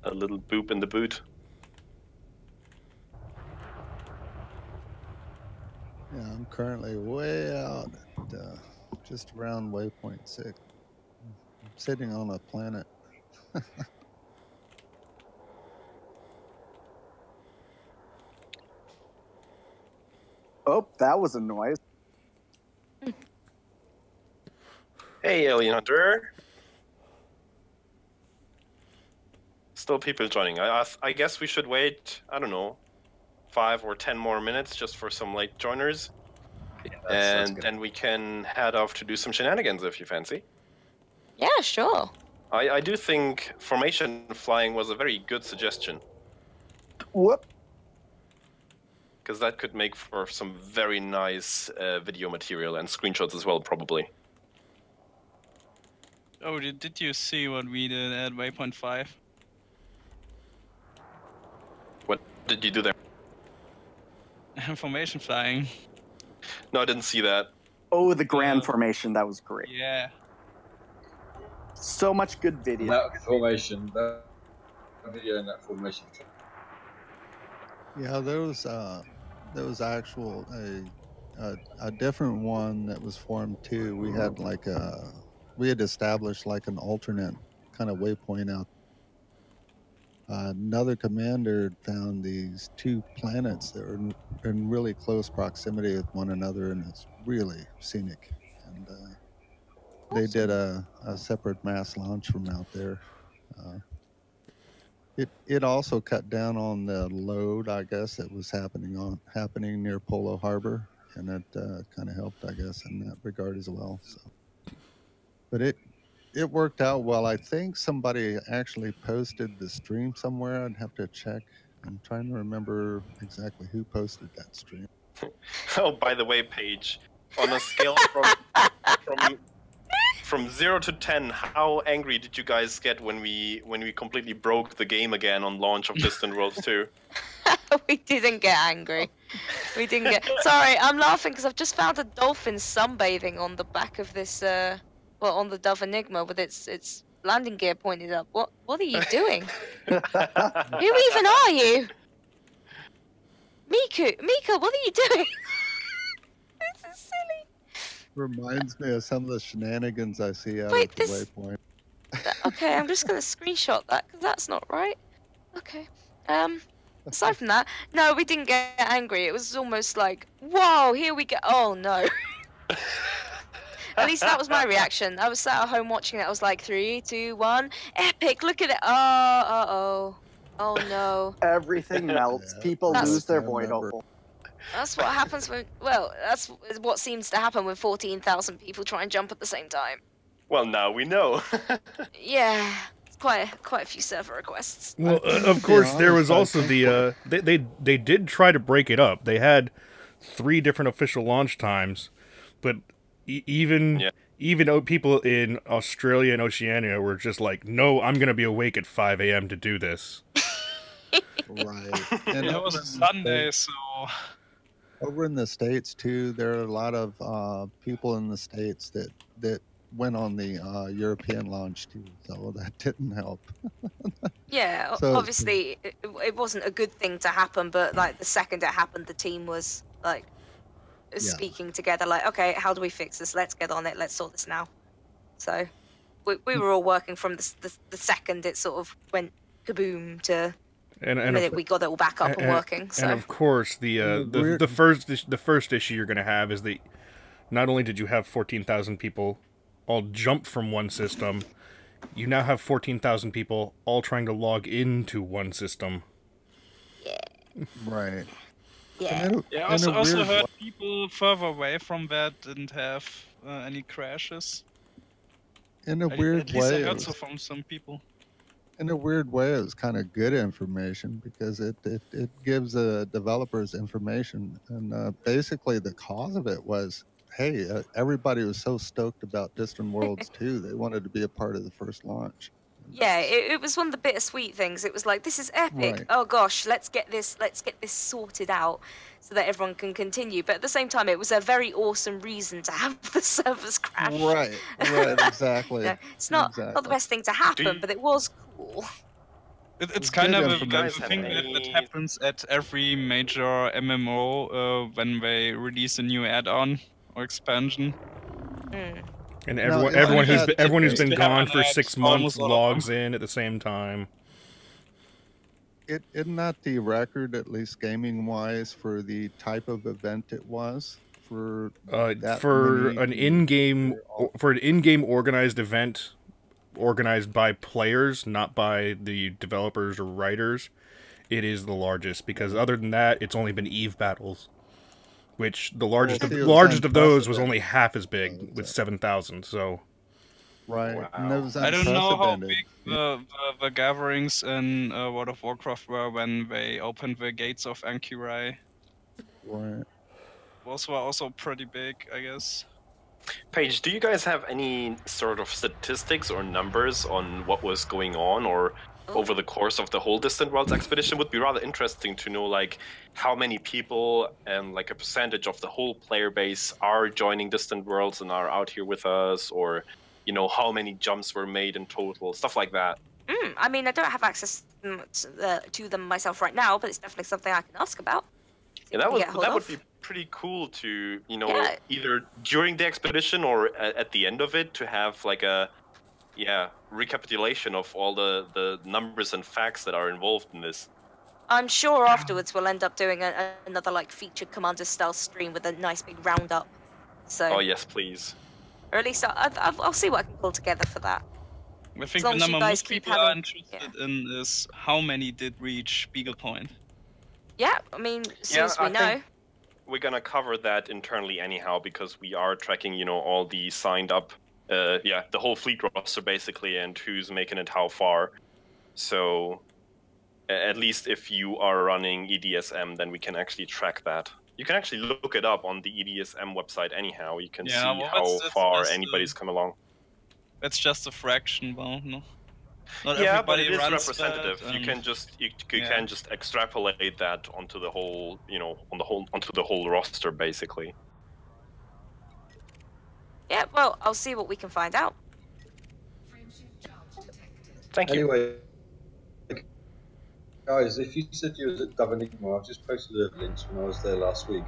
A little boop in the boot. Yeah, I'm currently way out at just around waypoint 6. I'm sitting on a planet. Oh, that was a noise. Hey, Alien Hunter. Still people joining. I guess we should wait, I don't know, 5 or 10 more minutes just for some late joiners. Yeah, and then we can head off to do some shenanigans if you fancy. Yeah, sure. I do think formation flying was a very good suggestion. Whoop. Because that could make for some very nice video material and screenshots as well, probably. Oh, did you see what we did at waypoint 5? What did you do there? Formation flying. No, I didn't see that. Oh, the grand formation. That was great. Yeah. So much good video. That formation, that video and that formation. Yeah, there was actual a different one that was formed too. We had established like an alternate kind of waypoint out. Another commander found these 2 planets that were in really close proximity with one another, and it's really scenic. And they did a separate mass launch from out there. It also cut down on the load, I guess, that was happening near Polo Harbor, and it kind of helped, I guess, in that regard as well. So, but it worked out well. I think somebody actually posted the stream somewhere. I'd have to check. I'm trying to remember exactly who posted that stream. Oh, by the way, Paige, on a scale from 0 to 10, how angry did you guys get when we completely broke the game again on launch of Distant Worlds 2? We didn't get angry. We didn't get... Sorry, I'm laughing because I've just found a dolphin sunbathing on the back of this, well, on the Dove Enigma with its landing gear pointed up. What are you doing? Who even are you? Mika, what are you doing? This is silly. Reminds me of some of the shenanigans I see out Wait, at the waypoint. Okay, I'm just gonna screenshot that because that's not right. Okay. Aside from that, no, we didn't get angry. It was almost like, whoa, here we go. Oh no. At least that was my reaction. I was sat at home watching it. I was like, 3, 2, 1, epic! Look at it. Oh no. Everything melts. People lose their void opal. That's what happens when. Well, that's what seems to happen when 14,000 people try and jump at the same time. Well, now we know. Yeah, it's quite a few server requests. Well, of course, there was also the they did try to break it up. They had 3 different official launch times, but even people in Australia and Oceania were just like, "No, I'm gonna be awake at 5 a.m. to do this." Right. And it was a Sunday, so. Over in the States too, there are a lot of people in the States that went on the European launch too, so that didn't help. Yeah, so, obviously it wasn't a good thing to happen, but like the second it happened, the team was like speaking together, like, okay, how do we fix this? Let's get on it. Let's sort this now. So we were all working from the second it sort of went kaboom to the minute we got it all back up and working. So. And of course, the first issue you're going to have is that not only did you have 14,000 people all jump from one system, you now have 14,000 people all trying to log into one system. Yeah. Right. Yeah. I also heard people further away from that didn't have any crashes. In a weird way, I heard so from some people. In a weird way, it was kind of good information because it gives developers information, and basically the cause of it was, hey, everybody was so stoked about Distant Worlds 2, they wanted to be a part of the first launch. Yeah, it was one of the bittersweet things. It was like, this is epic. Right. Oh gosh, let's get this sorted out so that everyone can continue. But at the same time, it was a very awesome reason to have the servers crash. Right, exactly. It's not the best thing to happen, but it was cool. It's kind of a thing that happens at every major MMO when they release a new add-on or expansion. And everyone who's been gone for 6 months logs in at the same time. Isn't that the record, at least gaming-wise, for the type of event it was for an in-game organized event, organized by players, not by the developers or writers? It is the largest, because other than that, it's only been EVE battles. Which the largest of those was only half as big, with 7,000. So, right. Wow. I don't know how big the gatherings in World of Warcraft were when they opened the gates of Ankirai. Right. Those were also pretty big, I guess. Paige, do you guys have any sort of statistics or numbers on what was going on, or over the course of the whole Distant Worlds expedition? Would be rather interesting to know, like, how many people and like a percentage of the whole player base are joining Distant Worlds and are out here with us, or how many jumps were made in total, stuff like that. I mean, I don't have access to them myself right now, but it's definitely something I can ask about. Yeah, that would be pretty cool to either during the expedition or at the end of it, to have like a recapitulation of all the numbers and facts that are involved in this. I'm sure afterwards we'll end up doing another like featured Commander Stealth stream with a nice big roundup. So. Oh yes, please. Or at least I'll see what I can pull together for that. I think the number most people are interested in is how many did reach Beagle Point. Yeah, I mean, as soon as we know. We're gonna cover that internally anyhow, because we are tracking, all the signed up. The whole fleet roster basically, and who's making it how far. So, at least if you are running EDSM, then we can actually track that. You can actually look it up on the EDSM website anyhow. You can see how far anybody's come along. That's just a fraction, well, no. Not but it is representative. You can just can just extrapolate that onto the whole, onto the whole roster basically. Yeah, well, I'll see what we can find out. Thank you. Anyway, guys, if you said you was at Enigma, I've just posted a links when I was there last week.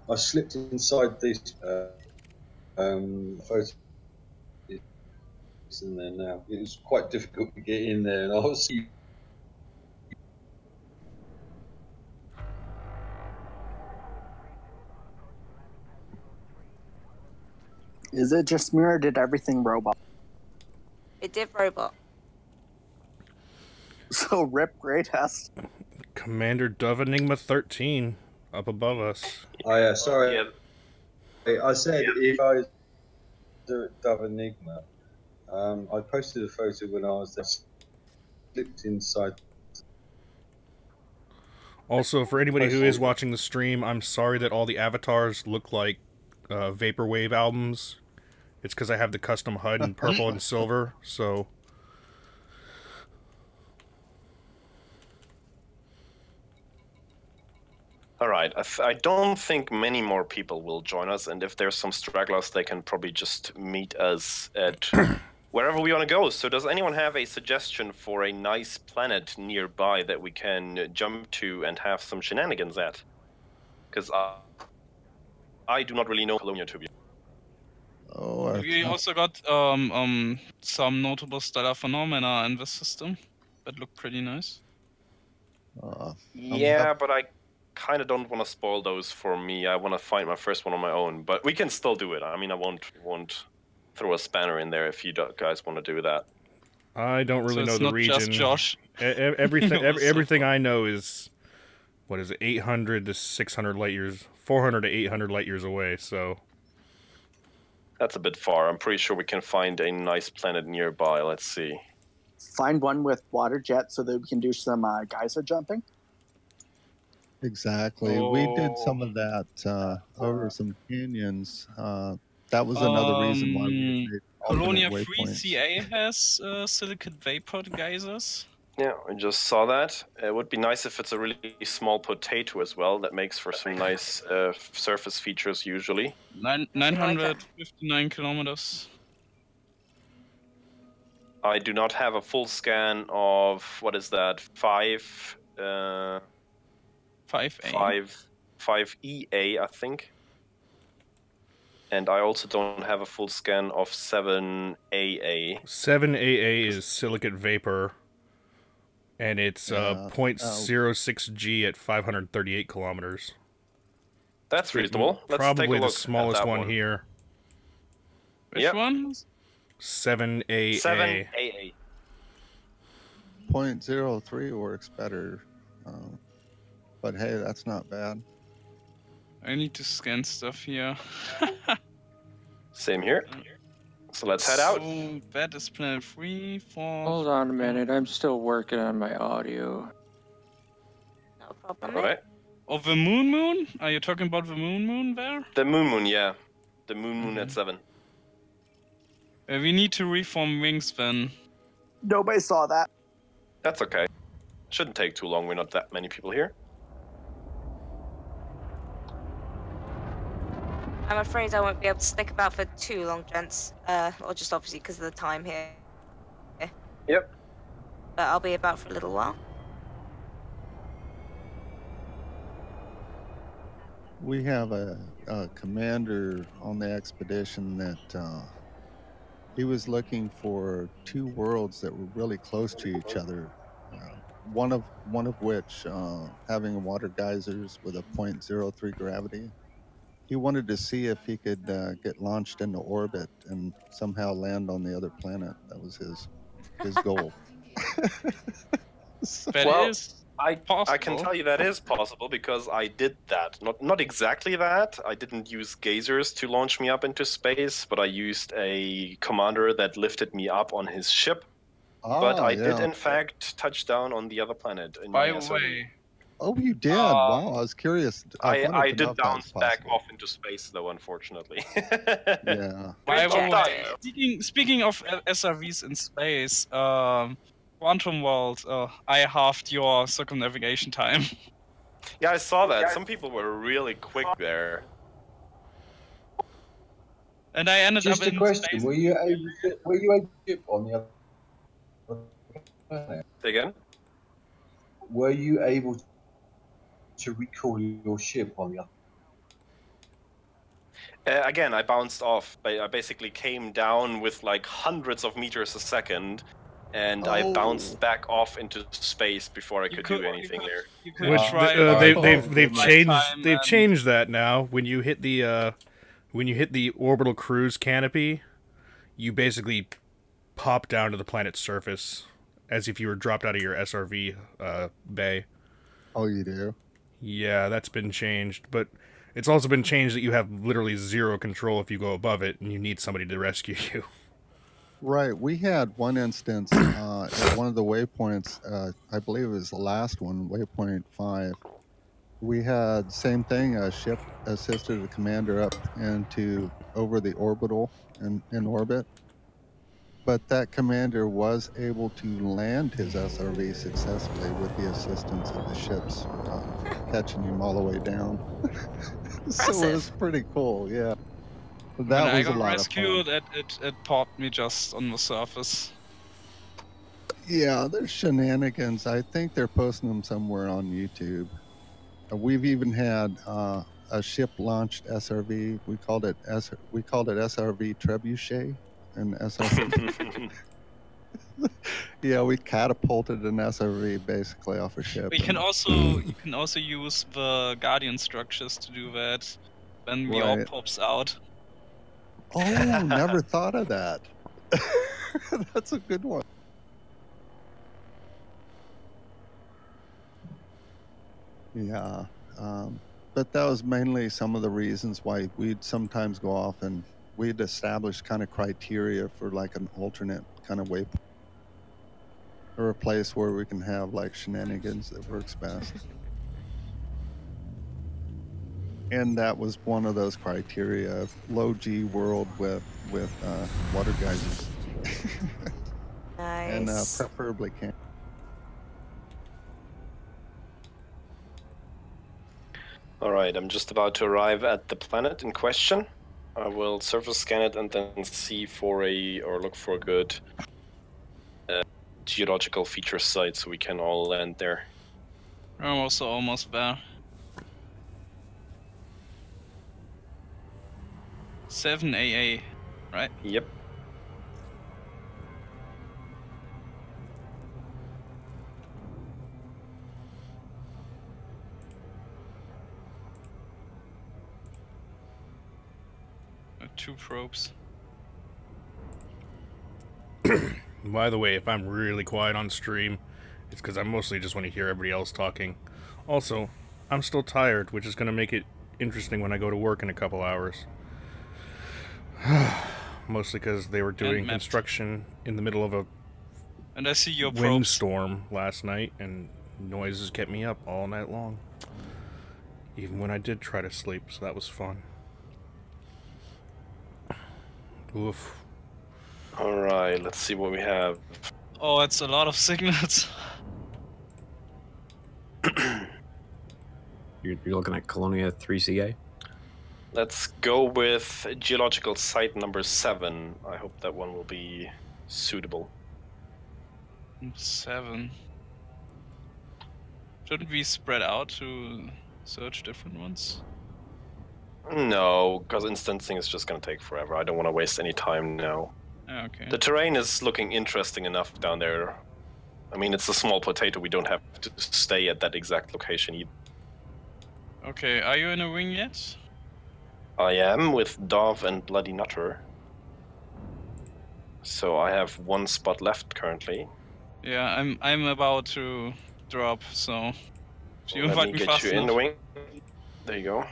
I slipped inside these photos in there now. It was quite difficult to get in there, and I'll see. Is it just me, or did everything robot? It did robot. So rip Grey Test. Commander Dove Enigma 13. Up above us. Oh yeah, sorry. Yeah. I said if I was Dove Enigma, I posted a photo when I was there, slipped inside. Also, for anybody who is watching the stream, I'm sorry that all the avatars look like Vaporwave albums. It's because I have the custom HUD in purple and silver, so... Alright, I don't think many more people will join us, and if there's some stragglers, they can probably just meet us at wherever we want to go. So does anyone have a suggestion for a nice planet nearby that we can jump to and have some shenanigans at? Because I do not really know Colonia, to be honest. Oh, we also got some notable stellar phenomena in this system that look pretty nice. Yeah, but I kind of don't want to spoil those for me. I want to find my first one on my own, but we can still do it. I mean, I won't throw a spanner in there if you guys want to do that. I don't really know the region. Just Josh. Everything I know is, what is it, 800 to 600 light years, 400 to 800 light years away, so... That's a bit far. I'm pretty sure we can find a nice planet nearby. Let's see. Find one with water jets so that we can do some geyser jumping. Exactly. We did some of that over some canyons. That was another reason why we made Colonia alternate 3CA has silicate vapor geysers. Yeah, I just saw that. It would be nice if it's a really small potato as well. That makes for some nice surface features usually. 959 kilometers. I do not have a full scan of, what is that, 5EA, I think. And I also don't have a full scan of 7AA. 7AA is silicate vapor, and it's 0.06 G at 538 kilometers. That's reasonable. Let's probably take a look the smallest at that one here. Which one? 7AA. 7AA. 0.03 works better. But hey, that's not bad. I need to scan stuff here. Same here. So let's head out. So that is planet 3, 4... Hold on a minute, I'm still working on my audio. No problem. All right. Oh, the moon? Are you talking about the moon there? The moon, yeah. The moon at 7. We need to reform wings then. Nobody saw that. That's okay. Shouldn't take too long. We're not that many people here. I'm afraid I won't be able to stick about for too long, gents. Or just obviously because of the time here. Yep. But I'll be about for a little while. We have a commander on the expedition that he was looking for 2 worlds that were really close to each other. One of which having water geysers with a 0.03 gravity. He wanted to see if he could get launched into orbit and somehow land on the other planet. That was his goal. I can tell you that is possible because I did that. Not exactly that. I didn't use geysers to launch me up into space, but I used a commander that lifted me up on his ship. But I did in fact touch down on the other planet. By the way. Oh, you did? Wow, I was curious. I did bounce back off into space, though, unfortunately. Yeah. Speaking of SRVs in space, Quantum World, I halved your circumnavigation time. Yeah, I saw that. Some people were really quick there. And I ended Just up in a question: space. Were you able to ship on the other planet? Say again? Were you able to recall your ship on the other? Again, I bounced off. I basically came down with like hundreds of meters a second, and I bounced back off into space before I could do anything there. They've changed that now. When you hit the orbital cruise canopy, you basically pop down to the planet's surface as if you were dropped out of your SRV bay. Oh, you do? Yeah, that's been changed, but it's also been changed that you have literally zero control if you go above it, and you need somebody to rescue you. Right. We had one instance at one of the waypoints, I believe it was the last one, waypoint 5. We had same thing, a ship assisted a commander up into over the orbital in orbit. But that commander was able to land his SRV successfully with the assistance of the ships catching him all the way down. So it was pretty cool, yeah. That when was I a got lot rescued, of fun. it popped me just on the surface. Yeah, there's shenanigans. I think they're posting them somewhere on YouTube. We've even had a ship-launched SRV. We called it SRV Trebuchet, and SRV. Yeah, we catapulted an SRV basically off a ship. You can also use the Guardian structures to do that when the orb pops out. Oh, never thought of that. That's a good one. Yeah, but that was mainly some of the reasons why we'd sometimes go off and we'd establish kind of criteria for like an alternate kind of waypoint or a place where we can have like shenanigans that works best. And that was one of those criteria of low G world with water geysers. Nice. And preferably can. All right, I'm just about to arrive at the planet in question. I will surface scan it and then see for look for a good geological feature site so we can all land there. I'm also almost there. 7 AA, right? Yep. Two probes. By the way, if I'm really quiet on stream, it's because I mostly just want to hear everybody else talking. Also, I'm still tired, which is going to make it interesting when I go to work in a couple hours. Mostly because they were doing construction in the middle of a and I see your windstorm last night, and noises kept me up all night long. Even when I did try to sleep, so that was fun. Oof. Alright, let's see what we have. Oh, it's a lot of signals. You're looking at Colonia 3CA? Let's go with geological site number 7. I hope that one will be suitable. 7. Shouldn't we spread out to search different ones? No, because instancing is just going to take forever. I don't want to waste any time now. Okay. The terrain is looking interesting enough down there. I mean, it's a small potato. We don't have to stay at that exact location either. Okay, are you in a wing yet? I am with Dov and Bloody Nutter. So I have one spot left currently. Yeah, I'm about to drop, so if you invite me fast enough. Let me get you in the wing. There you go.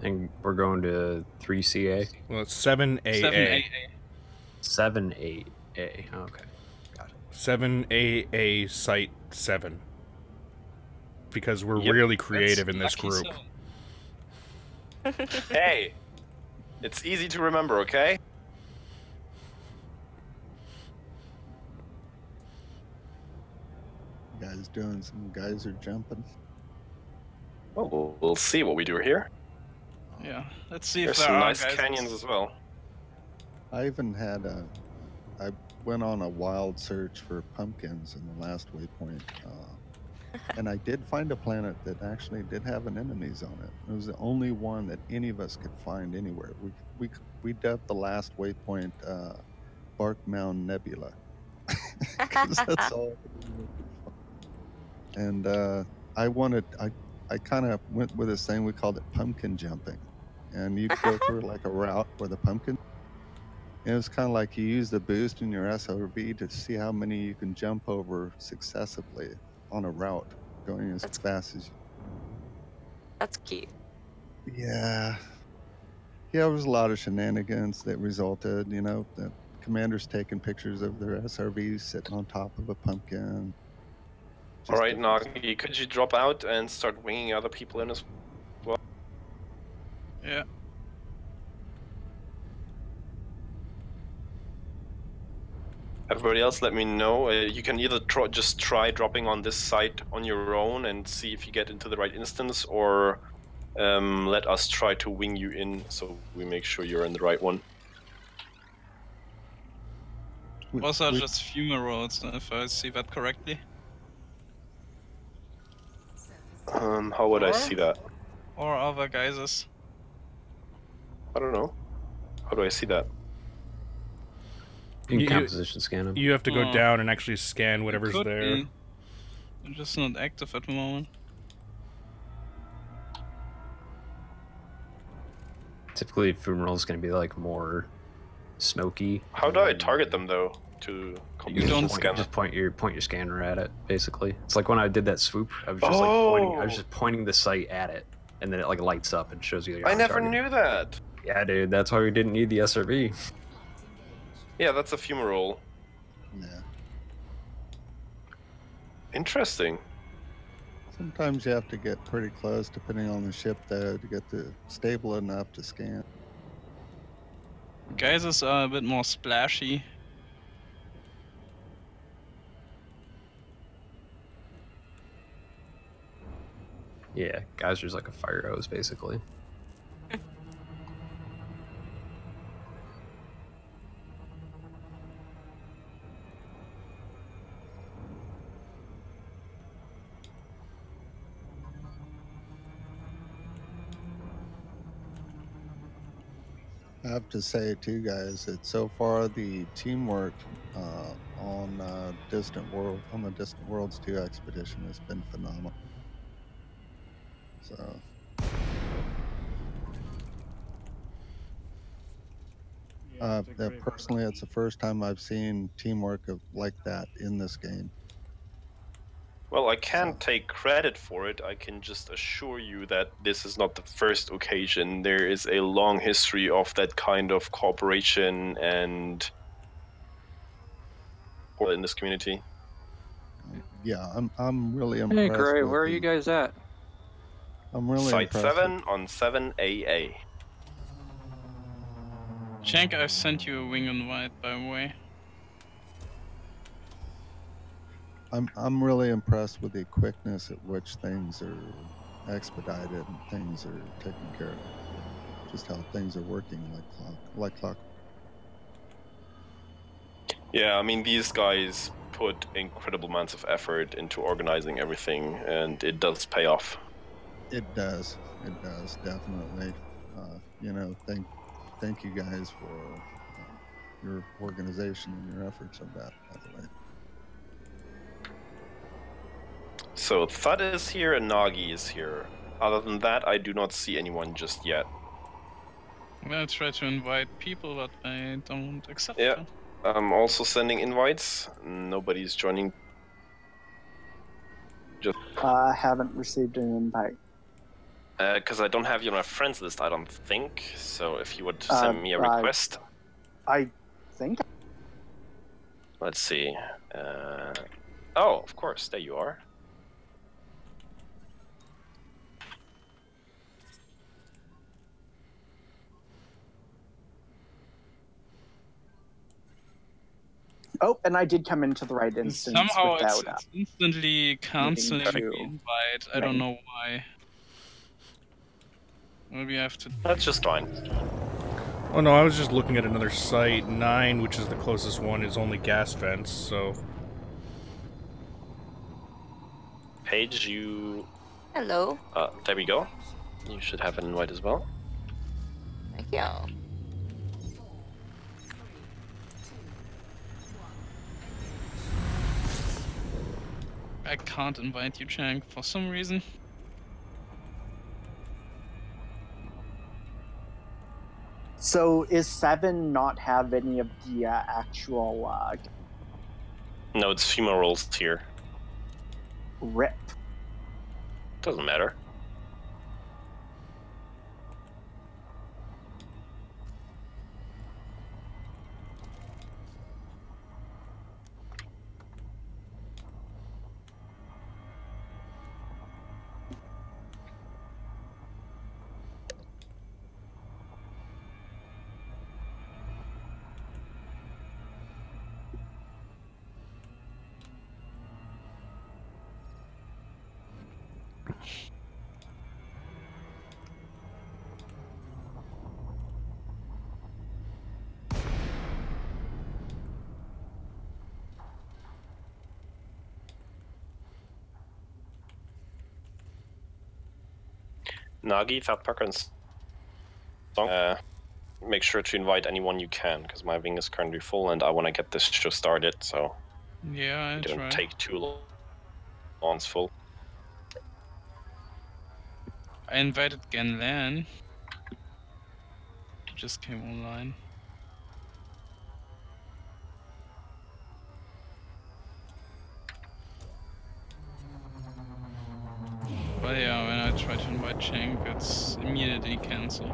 And we're going to 3CA? Well, it's 7AA. 7AA. 7AA. Okay. Got it. 7AA Site 7. Because we're really creative in this group. Hey! It's easy to remember, okay? You guys doing some geyser jumping? Well, we'll see what we do here. Yeah, let's see There's if there some are nice geysers. canyons as well. I even had I went on a wild search for pumpkins in the last waypoint, and I did find a planet that actually did have an enemy zone. It was the only one that any of us could find anywhere. We dubbed the last waypoint Bark Mound Nebula, because that's all. And I kind of went with this thing we called it pumpkin jumping, and you go through like a route where the pumpkin. It was kind of like you use the boost in your SRV to see how many you can jump over successively on a route, going as fast as you. That's cute. Yeah. Yeah, there was a lot of shenanigans that resulted, you know, the commanders taking pictures of their SRVs sitting on top of a pumpkin. All right, Nagi, could you drop out and start winging other people in as well? Yeah. Everybody else, let me know. You can either just try dropping on this site on your own and see if you get into the right instance, or let us try to wing you in so we make sure you're in the right one. Was are just funerals, if I see that correctly? How would I see that? Or other guises? I don't know. How do I see that? You can composition scan them. You have to go down and actually scan whatever's there. I'm just not active at the moment. Typically, funeral is going to be like more smoky. How do I target them though? To you don't scan just point your scanner at it. Basically, it's like when I did that swoop. I was just like pointing. I was just pointing the sight at it, and then it like lights up and shows you. I never knew that. Yeah, dude, that's why we didn't need the SRV. Yeah, that's a fumarole. Yeah. Interesting. Sometimes you have to get pretty close, depending on the ship, though, to get the stable enough to scan. Geysers are a bit more splashy. Yeah, geyser's like a fire hose, basically. I have to say, too, guys, that so far the teamwork on the Distant Worlds 2 expedition has been phenomenal. So. Personally, it's the first time I've seen teamwork like that in this game. Well, I can't take credit for it. I can just assure you that this is not the first occasion. There is a long history of that kind of cooperation and in this community. Yeah, I'm really impressed. Hey, Gray, where are you guys at? I'm really Site impressed. 7 on 7AA. Shank, I sent you a wing invite, by the way. I'm really impressed with the quickness at which things are expedited and things are taken care of. Just how things are working like clock. Yeah, I mean, these guys put incredible amounts of effort into organizing everything, and it does pay off. It does, definitely. You know, thank you guys for your organization and your efforts on that, by the way. So Thud is here and Nagi is here. Other than that, I do not see anyone just yet. I'm gonna try to invite people, but I don't accept Yeah, them. I'm also sending invites. Nobody's joining. Just I haven't received an invite. Because I don't have you on my friends list, I don't think. So if you would send me a request. I think. Let's see. Oh, of course, there you are. Oh, and I did come into the right instance. Somehow without, it's instantly canceling the invite. I don't know why. Maybe I have to... That's just fine. Oh no, I was just looking at another site. 9, which is the closest one, is only gas vents, so... Paige, you... Hello. There we go. You should have an invite as well. Thank you. I can't invite you, Chang, for some reason. So is 7 not have any of the actual... No, it's fumaroles here. Rip. Doesn't matter. Nagi, Fatparker, and Song. Make sure to invite anyone you can, because my wing is currently full and I want to get this show started, so yeah, I don't try. take too long. It's full. I invited Ganlan. He just came online. But yeah, when I try to invite Cheng, it's immediately cancelled.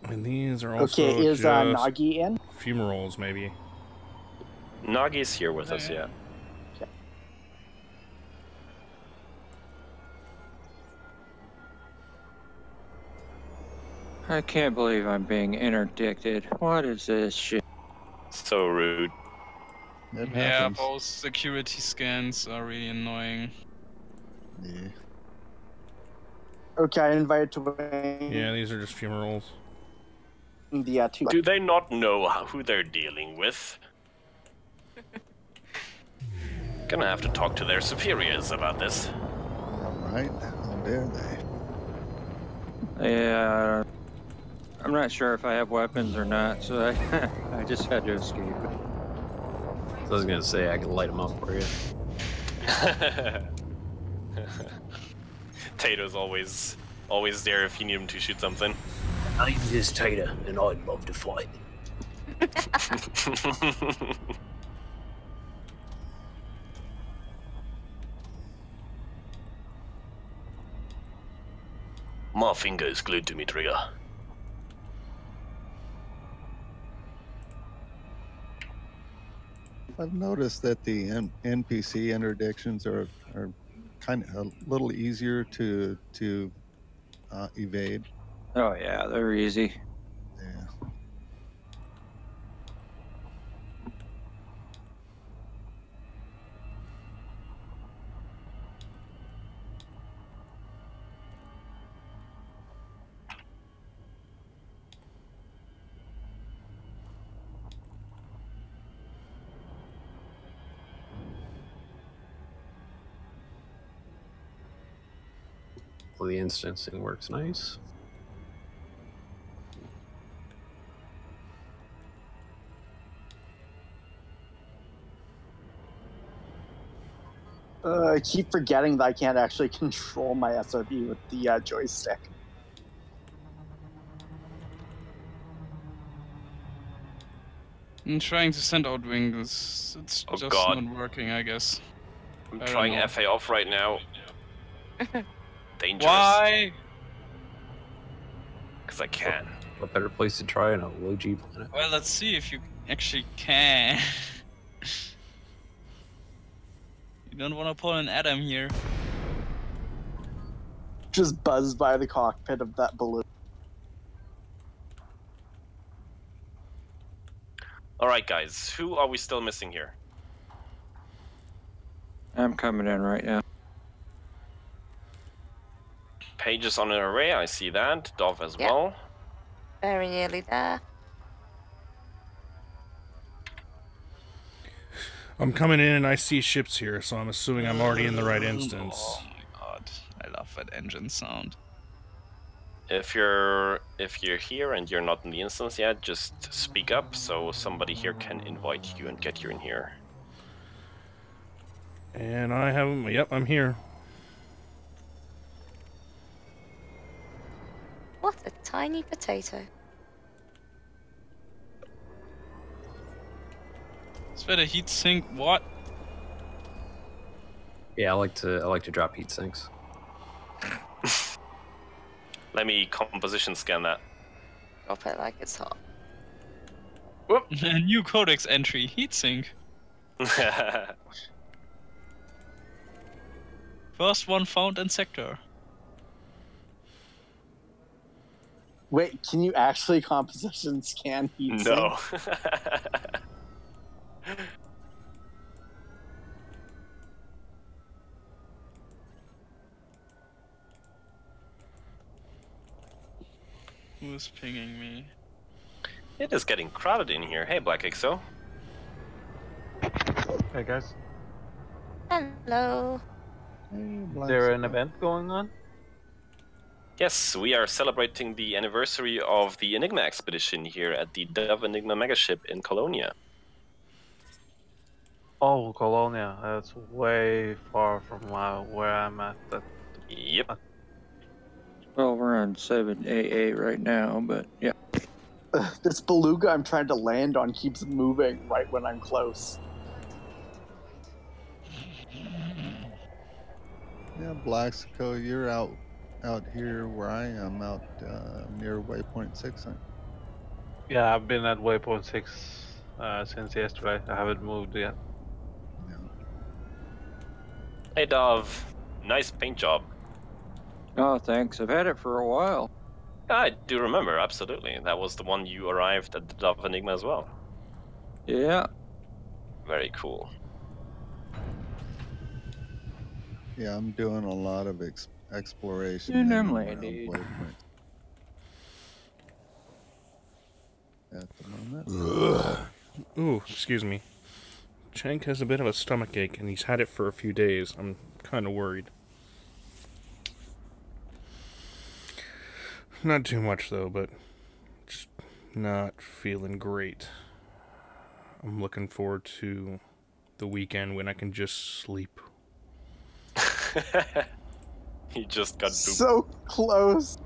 And these are also okay, is Nagi in? Fumaroles, maybe. Nagi's here with us, yeah. Okay. I can't believe I'm being interdicted. What is this shit? So rude. Yeah, both security scans are really annoying. Yeah. Okay, I invited to win. Yeah, these are just fumaroles. The two. Do they not know who they're dealing with? Gonna have to talk to their superiors about this. All right. How dare they? Yeah, I'm not sure if I have weapons or not, so I just had to escape. I was gonna say I could light them up for you. Tato's always there if you need him to shoot something. I'm just Tato, and I'd love to fight. My finger is glued to me trigger. I've noticed that the NPC interdictions are kind of a little easier to evade. Oh yeah, they're easy. Yeah. Well, the instancing works nice. I keep forgetting that I can't actually control my SOB with the joystick. I'm trying to send out wings. It's just not working, I guess. I'm trying FA off right now. Dangerous. Why? Because I can. What better place to try on a low G planet? Well, let's see if you actually can. You don't want to pull an Adam here. Just buzz by the cockpit of that balloon. Alright guys, who are we still missing here? I'm coming in right now. Paige is on an array, I see that. Dov as well. Very nearly there. I'm coming in and I see ships here, so I'm assuming I'm already in the right instance. Oh my god, I love that engine sound. If you're here and you're not in the instance yet, just speak up so somebody here can invite you and get you in here. And I have... Yep, I'm here. What a tiny potato. Is that a heat sink? What? Yeah, I like to drop heat sinks. Let me composition scan that. Drop it like it's hot. Whoop. A new codex entry, heatsink. First one found in sector. Wait, can you actually composition scan heat sink? No. Who's pinging me? It is getting crowded in here. Hey, Black XO. Hey guys. Hello. Is there an event going on? Yes, we are celebrating the anniversary of the Enigma expedition here at the Dove Enigma megaship in Colonia. Oh, Colonia. That's way far from where I'm at. Yep. Well, we're on 7AA right now, but yeah. This beluga I'm trying to land on keeps moving right when I'm close. Yeah, Blaxico, you're out here where I am, out near Waypoint 6. Yeah, I've been at Waypoint 6 since yesterday. I haven't moved yet. Yeah. Hey, Dove. Nice paint job. Oh, thanks. I've had it for a while. I do remember, absolutely. That was the one you arrived at the Dove Enigma as well. Yeah. Very cool. Yeah, I'm doing a lot of exploration. And I'm around landing. Waypoint at the moment. Ooh, excuse me. Chank has a bit of a stomach ache, and he's had it for a few days. I'm kind of worried. Not too much, though, but just not feeling great. I'm looking forward to the weekend when I can just sleep. He just got so close.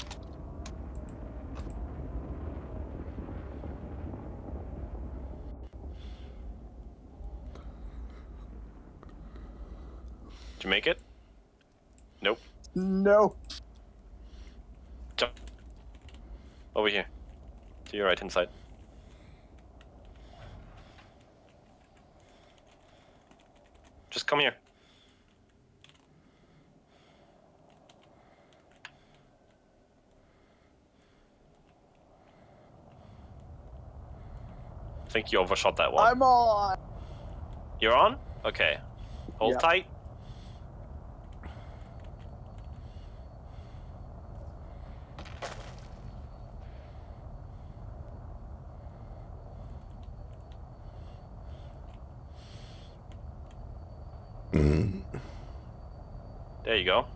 Did you make it? Nope. Nope. Jump. Over here. To your right hand side. Just come here. I think you overshot that one. I'm on. You're on? Okay. Hold Yep. tight. There you go.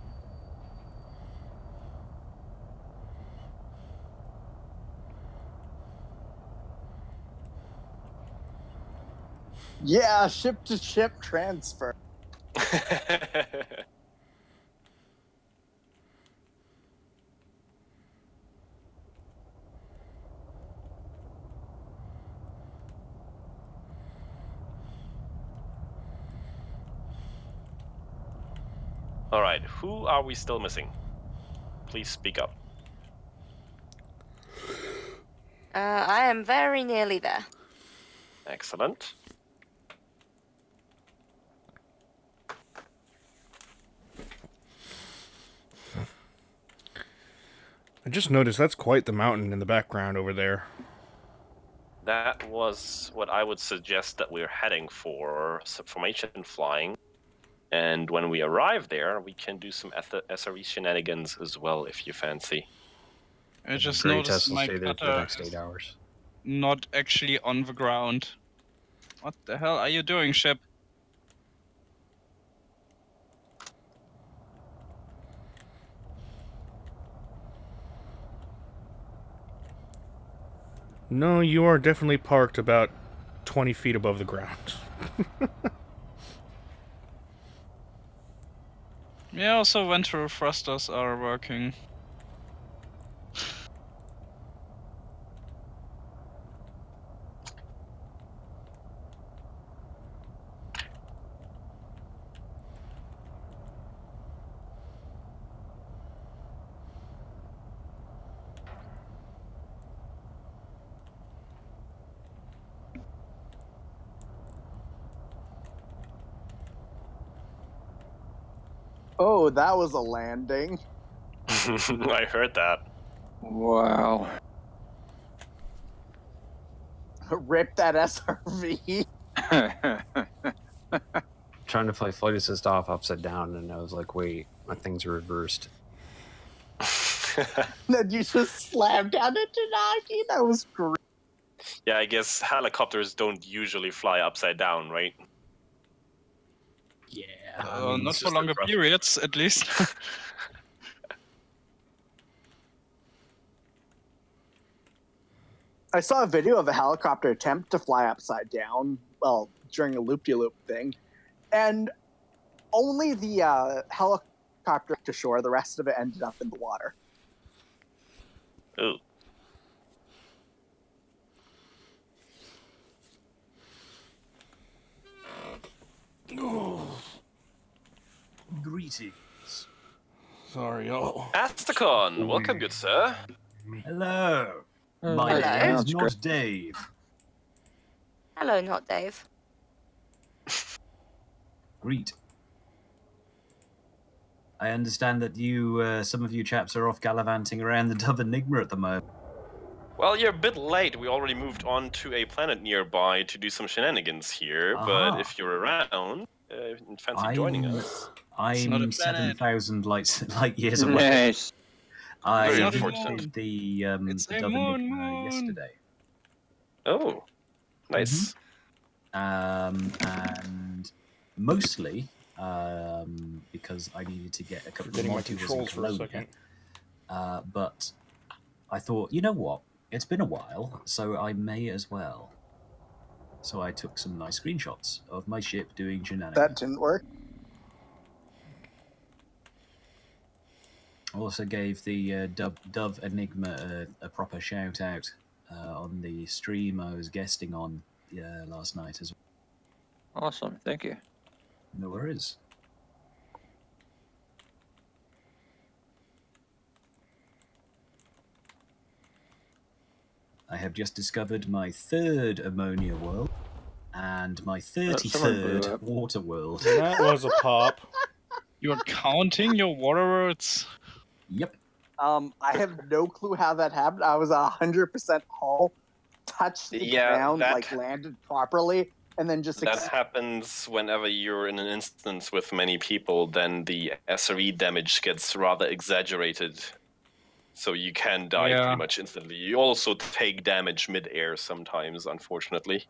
Yeah, ship to ship transfer. Alright, who are we still missing? Please speak up. I am very nearly there. Excellent. I just noticed that's quite the mountain in the background over there. That was what I would suggest that we're heading for, subformation flying. And when we arrive there, we can do some SRE shenanigans as well, if you fancy. I just Great noticed test will my stay there for the cutter next 8 hours. not actually on the ground. What the hell are you doing, ship? No, you are definitely parked about 20 feet above the ground. Yeah, also ventral thrusters are working. Oh, that was a landing. I heard that. Wow. Rip that SRV. Trying to play flight assist off upside down, and I was like, wait, my thing's reversed. Then you just slammed down into Nagi. That was great. Yeah, I guess helicopters don't usually fly upside down, right? Yeah. I mean, Not for longer periods, at least. I saw a video of a helicopter attempt to fly upside down, well, during a loop-de-loop thing, and only the helicopter to shore, the rest of it ended up in the water. Ooh. Greetings. Sorry, y'all. Asticon, welcome, good sir. Hello. My name is not Dave. Hello, not Dave. Greet. I understand that you, some of you chaps are off gallivanting around the Dove Enigma at the moment. Well, you're a bit late. We already moved on to a planet nearby to do some shenanigans here, but if you're around, fancy joining us. I'm 7,000 light years away. Nice. Very I unfortunate. visited the Dove Enigma yesterday. Oh, nice. And mostly because I needed to get a couple of modules and cologne in. But I thought, you know what? It's been a while, so I may as well. So I took some nice screenshots of my ship doing shenanigans. That didn't work. Also gave the Dove Enigma a proper shout out on the stream I was guesting on last night as well. Awesome, thank you. No worries. I have just discovered my 3rd ammonia world and my 33rd water world. That was a pop. You're counting your water worlds? Yep. I have no clue how that happened. I was 100% hull, touched the ground, like landed properly, and then just... That happens whenever you're in an instance with many people, then the SRE damage gets rather exaggerated. So you can die pretty much instantly. You also take damage mid-air sometimes, unfortunately.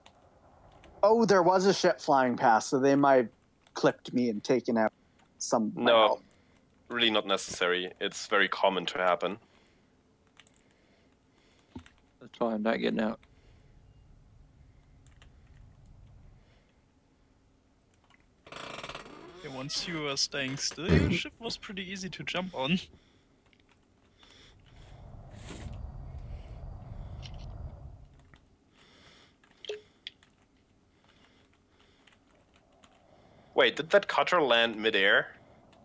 Oh, there was a ship flying past, so they might have clipped me and taken out some... No, really not necessary. It's very common to happen. That's why I'm not getting out. Yeah, once you were staying still, your ship was pretty easy to jump on. Wait, did that cutter land mid-air?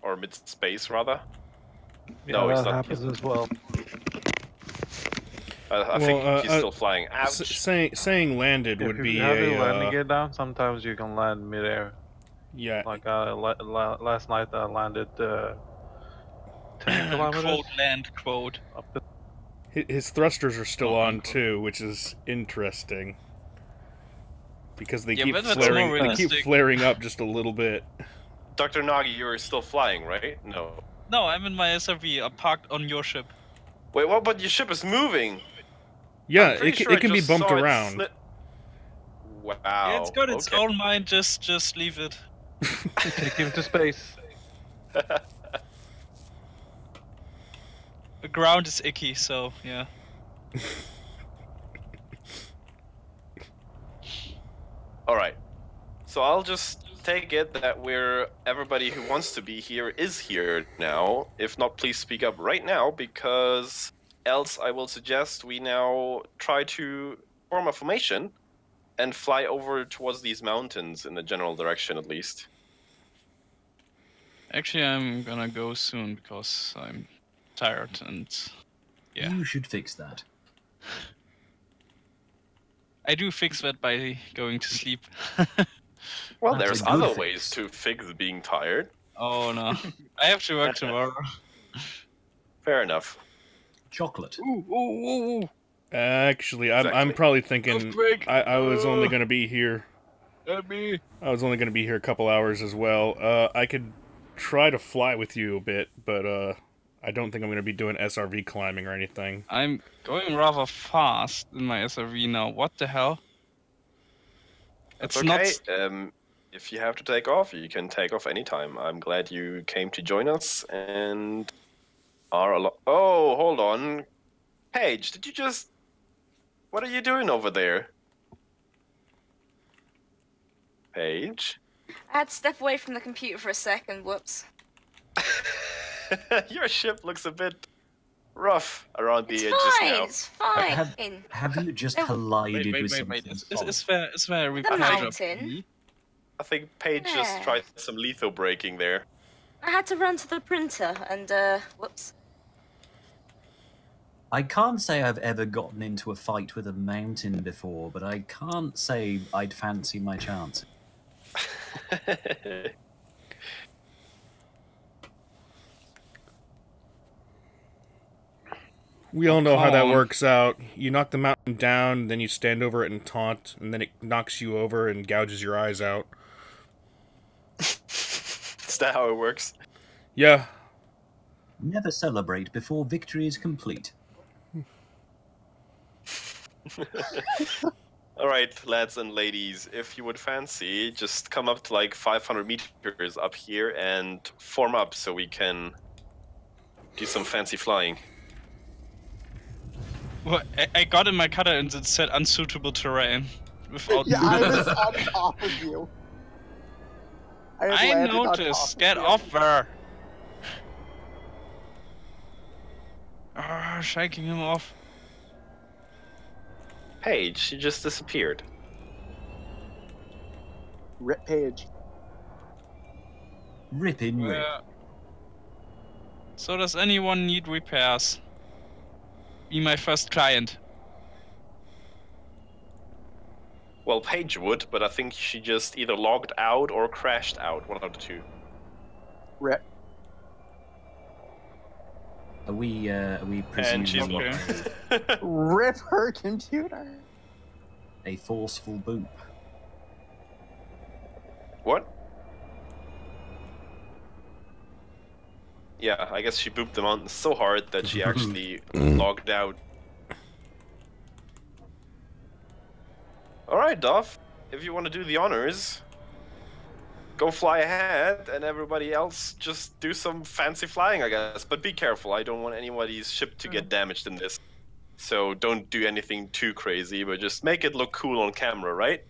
Or mid-space, rather? Yeah, no, that happens as well. I think he's still flying. Ouch. Saying landed would be If you have landing gear down, sometimes you can land mid-air. Yeah. Like last night I landed 10 kilometers. Quote land quote. His thrusters are still on too, which is interesting. Because they keep flaring up just a little bit. Dr. Nagi, you're still flying, right? No. No, I'm in my SRV. I'm parked on your ship. Wait, what? But your ship is moving. Yeah, it can be bumped around. Wow. Yeah, it's got its own mind. Just leave it. Take him to space. The ground is icky, so yeah. All right. So I'll just take it that everybody who wants to be here is here now. If not, please speak up right now, because else I will suggest we now try to form a formation and fly over towards these mountains in the general direction, at least. Actually, I'm gonna go soon because I'm tired and yeah. You should fix that. I do fix that by going to sleep. Well, there's other ways to fix being tired. Oh no, I have to work tomorrow. Fair enough. Chocolate. Ooh. Actually, I'm probably thinking I was only going to be here. Me. I was only going to be here a couple hours as well. I could try to fly with you a bit, but I don't think I'm going to be doing SRV climbing or anything. I'm going rather fast in my SRV now. What the hell? It's okay. If you have to take off, you can take off anytime. I'm glad you came to join us and are Oh, hold on. Paige, did you just... What are you doing over there? Paige? I had to step away from the computer for a second, whoops. Your ship looks a bit rough around the edges now. It's fine. Have you just collided with something? Is there a repair mountain? I think Paige just tried some lethal braking there. I had to run to the printer and, whoops. I can't say I've ever gotten into a fight with a mountain before, but I can't say I'd fancy my chance. We all know how that works out. You knock the mountain down, then you stand over it and taunt, and then it knocks you over and gouges your eyes out. Is that how it works? Yeah. Never celebrate before victory is complete. Alright, lads and ladies, if you would fancy, just come up to like 500 meters up here and form up so we can do some fancy flying. Well, I got in my cutter and it said unsuitable terrain. Without yeah, I was on top of you. I noticed. Get off there. Shaking him off. Paige, she just disappeared. Rip Paige. Rip in rip. So does anyone need repairs? Be my first client. Well, Paige would, but I think she just either logged out or crashed out, one of the two. Rip. Are we presuming Rip her computer. A forceful boop? What? Yeah, I guess she booped the mountain so hard that she actually logged out. Alright, Duff. If you want to do the honors, go fly ahead, and everybody else just do some fancy flying, I guess. But be careful, I don't want anybody's ship to get damaged in this. So don't do anything too crazy, but just make it look cool on camera, right?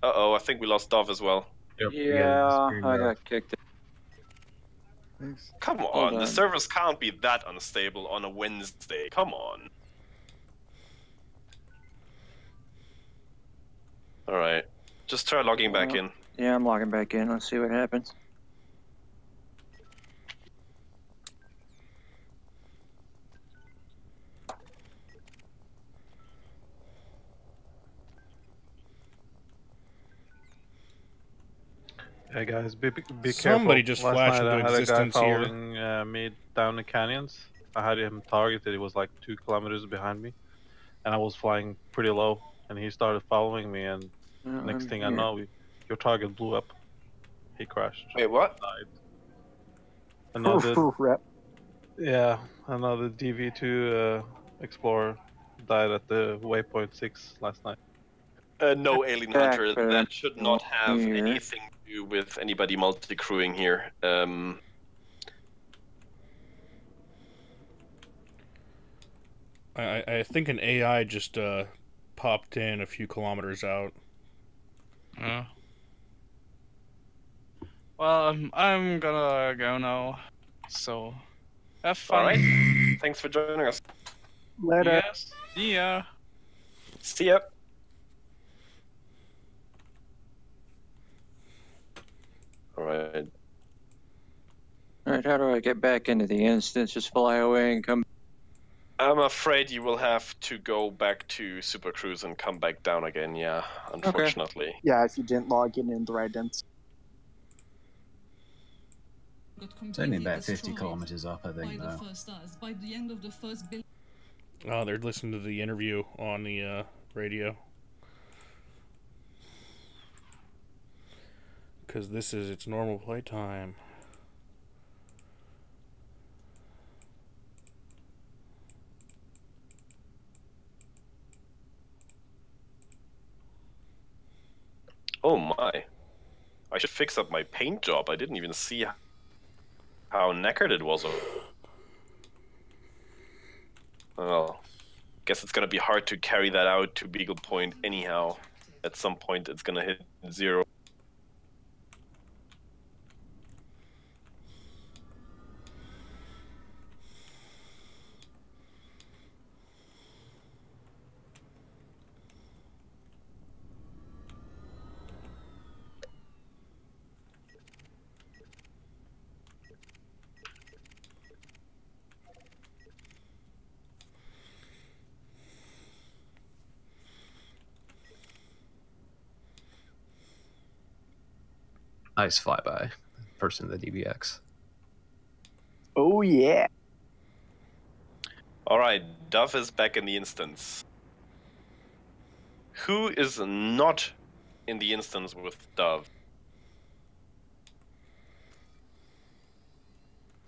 Uh-oh, I think we lost Duff as well. Yep. Yeah, I got kicked. Come on, the servers can't be that unstable on a Wednesday. Come on. Alright, just try logging back in. Yeah, I'm logging back in. Let's see what happens. Hey guys, be careful. Somebody just flashed into existence here. I here. had a guy following me down the canyons. I had him targeted. He was like 2 kilometers behind me, and I was flying pretty low. And he started following me, and next thing I know, your target blew up. He crashed. Wait, what? Died. Another, yeah, another DV2 Explorer died at the waypoint 6 last night. No, Alien Hunter, that should not have anything to do with anybody multi-crewing here. I think an AI just popped in a few kilometers out. Well, I'm gonna go now. So, have fun. All right. Thanks for joining us. Later. Yes. See ya. See ya. All right. All right, how do I get back into the instance? Just fly away and come. I'm afraid you will have to go back to Super Cruise and come back down again. Yeah, unfortunately. Okay. Yeah, if you didn't log in the right instance. It's only about 50 kilometers up, I think, though. By the end of the oh, they're listening to the interview on the radio. Because this is its normal playtime. Oh my. I should fix up my paint job. I didn't even see how knackered it was. Well, guess it's gonna be hard to carry that out to Beagle Point anyhow. At some point it's gonna hit 0. Nice flyby. Person in the DBX. Oh, yeah. Alright, Dove is back in the instance. Who is not in the instance with Dove?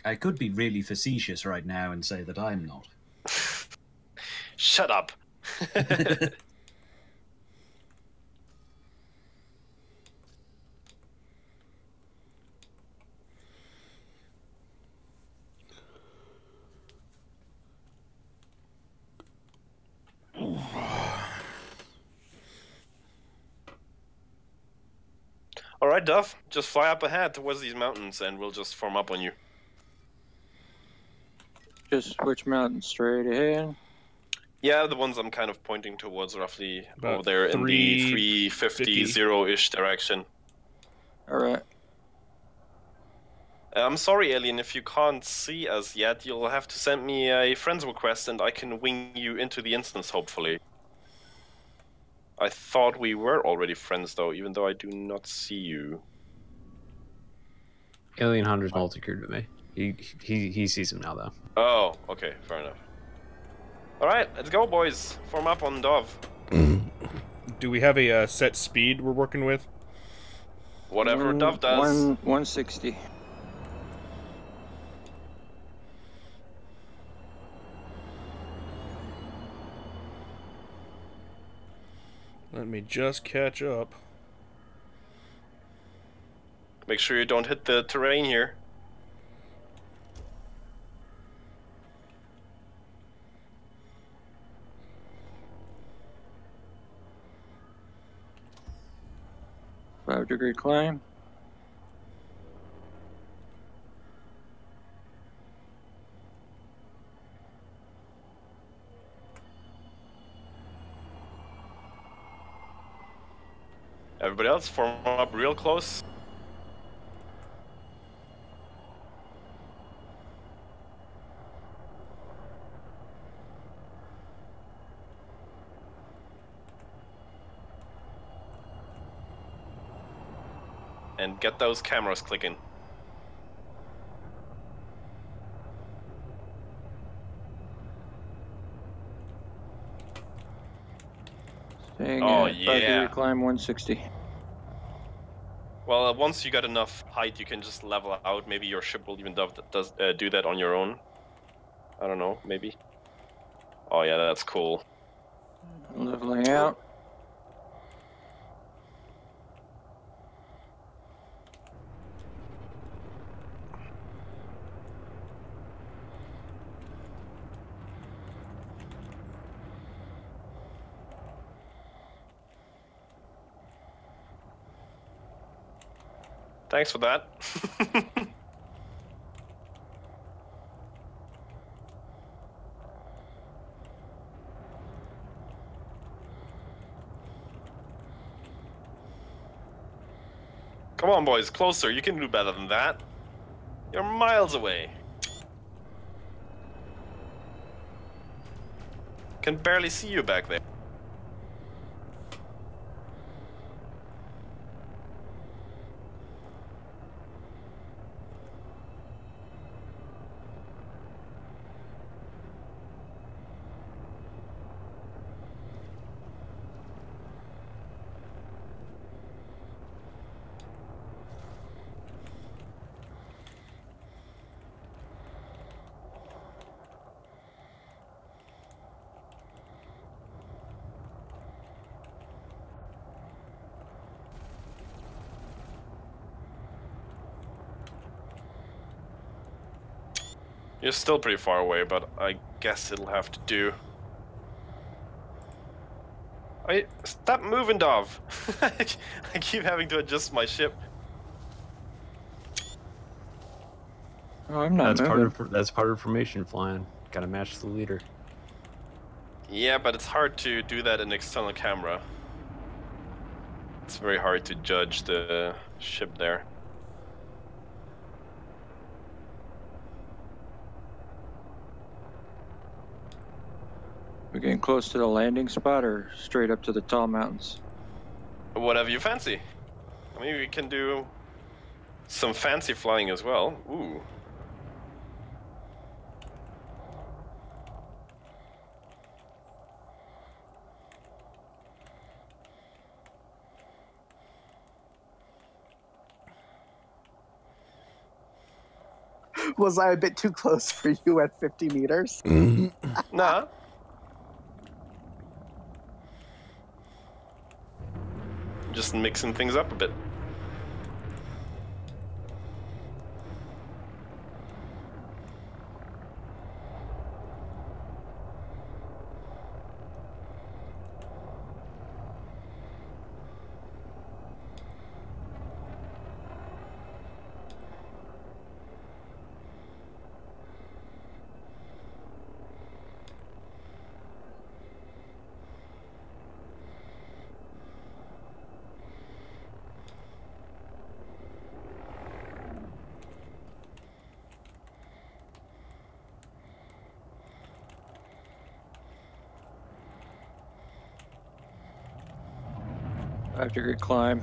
I could be really facetious right now and say that I'm not. Shut up! Alright, Duff, just fly up ahead towards these mountains and we'll just form up on you. Just which mountain? Straight ahead? Yeah, the ones I'm kind of pointing towards roughly about over there in the 350 0-ish direction. Alright. I'm sorry, Alien, if you can't see us yet, you'll have to send me a friends request and I can wing you into the instance, hopefully. I thought we were already friends, though, even though I do not see you. Alien Hunter's multi-crewed with me. He sees him now, though. Oh, okay, fair enough. Alright, let's go, boys. Form up on Dove. Do we have a set speed we're working with? Whatever Dove does. 160. Let me just catch up. Make sure you don't hit the terrain here. Five-degree climb. Everybody else, form up real close. And get those cameras clicking. Staying Oh, at yeah. 5-degree climb 160. Well, once you got enough height, you can just level out. Maybe your ship will even do that on your own. I don't know, maybe. Oh yeah, that's cool. Leveling out. Thanks for that. Come on, boys, closer. You can do better than that. You're miles away. Can barely see you back there. You're still pretty far away, but I guess it'll have to do. Stop moving, Dov! I keep having to adjust my ship. Oh, I'm not moving. That's part of formation flying. Gotta match the leader. Yeah, but it's hard to do that in external camera. It's very hard to judge the ship there. We're getting close to the landing spot or straight up to the tall mountains? Whatever you fancy. I mean, we can do some fancy flying as well. Ooh. Was I a bit too close for you at 50 meters? Nah. Just mixing things up a bit. After good climb.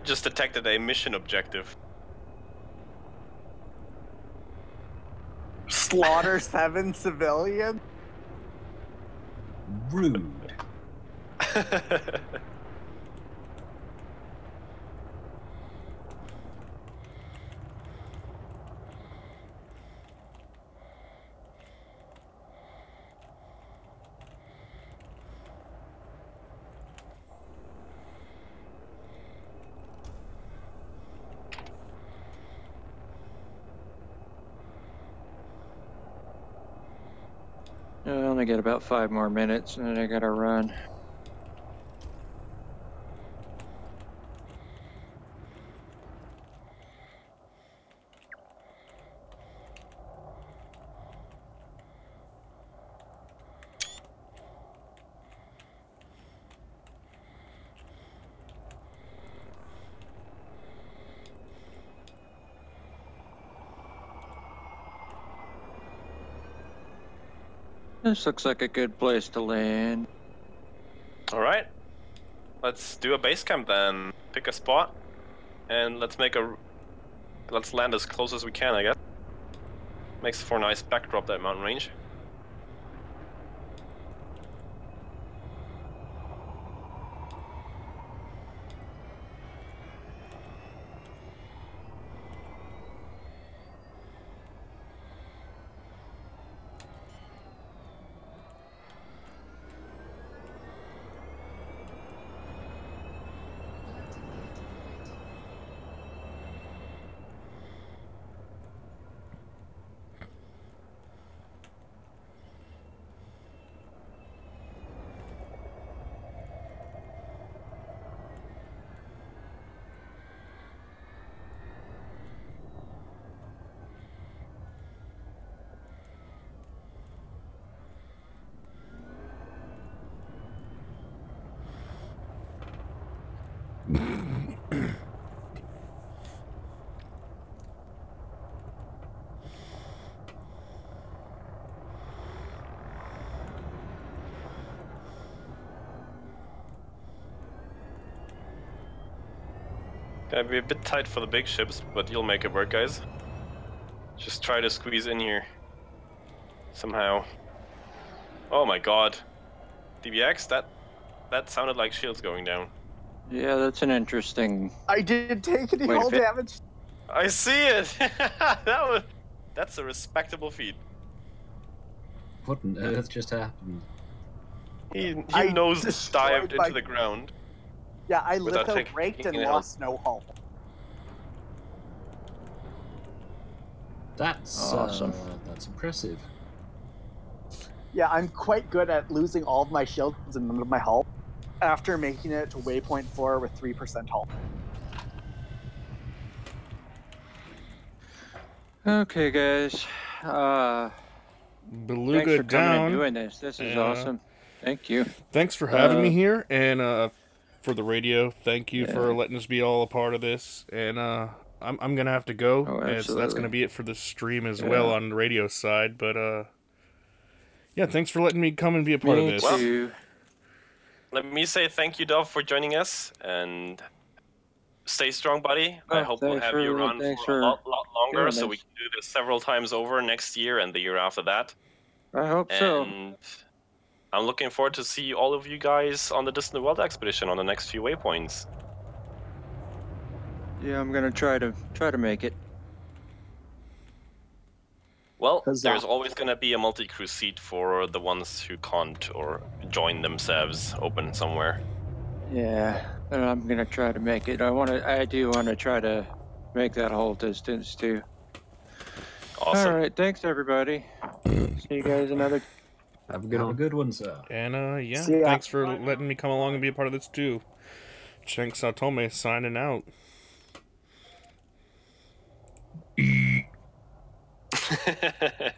Just detected a mission objective. Slaughter 7 civilians? Rude. I only got about 5 more minutes and then I gotta run. This looks like a good place to land. All right. Let's do a base camp then. Pick a spot, and let's land as close as we can, I guess. Makes for a nice backdrop, that mountain range. Gonna be a bit tight for the big ships, but you'll make it work, guys. Just try to squeeze in here. Somehow. Oh my god. DBX, that sounded like shields going down. Yeah, that's an interesting... I didn't take any hull damage. I see it! That's a respectable feat. What on earth just happened? He nose dived into the ground. Yeah, I literally raked and lost no hull. That's awesome. That's impressive. Yeah, I'm quite good at losing all of my shields and none of my hull after making it to waypoint 4 with 3% hull. Okay, guys. Beluga thanks for down. coming and doing this. This is awesome. Thank you. Thanks for having me here, and for the radio, thank you for letting us be all a part of this. And I'm gonna have to go, and so that's gonna be it for the stream as well on the radio side. But yeah, thanks for letting me come and be a part of this. Well, let me say thank you, Dov, for joining us, and stay strong, buddy. I hope we'll have you around for a lot longer, so we can do this several times over next year and the year after that. I hope so. And I'm looking forward to see all of you guys on the Distant World expedition on the next few waypoints. Yeah, I'm gonna try to make it. Well, there's always gonna be a multi-crew seat for the ones who can't or join themselves open somewhere. Yeah, and I'm gonna try to make it. I do want to try to make that whole distance too. Awesome. All right, thanks everybody. See you guys another. Have a good one, sir. And yeah, thanks for letting me come along and be a part of this too. Cheng Satome signing out.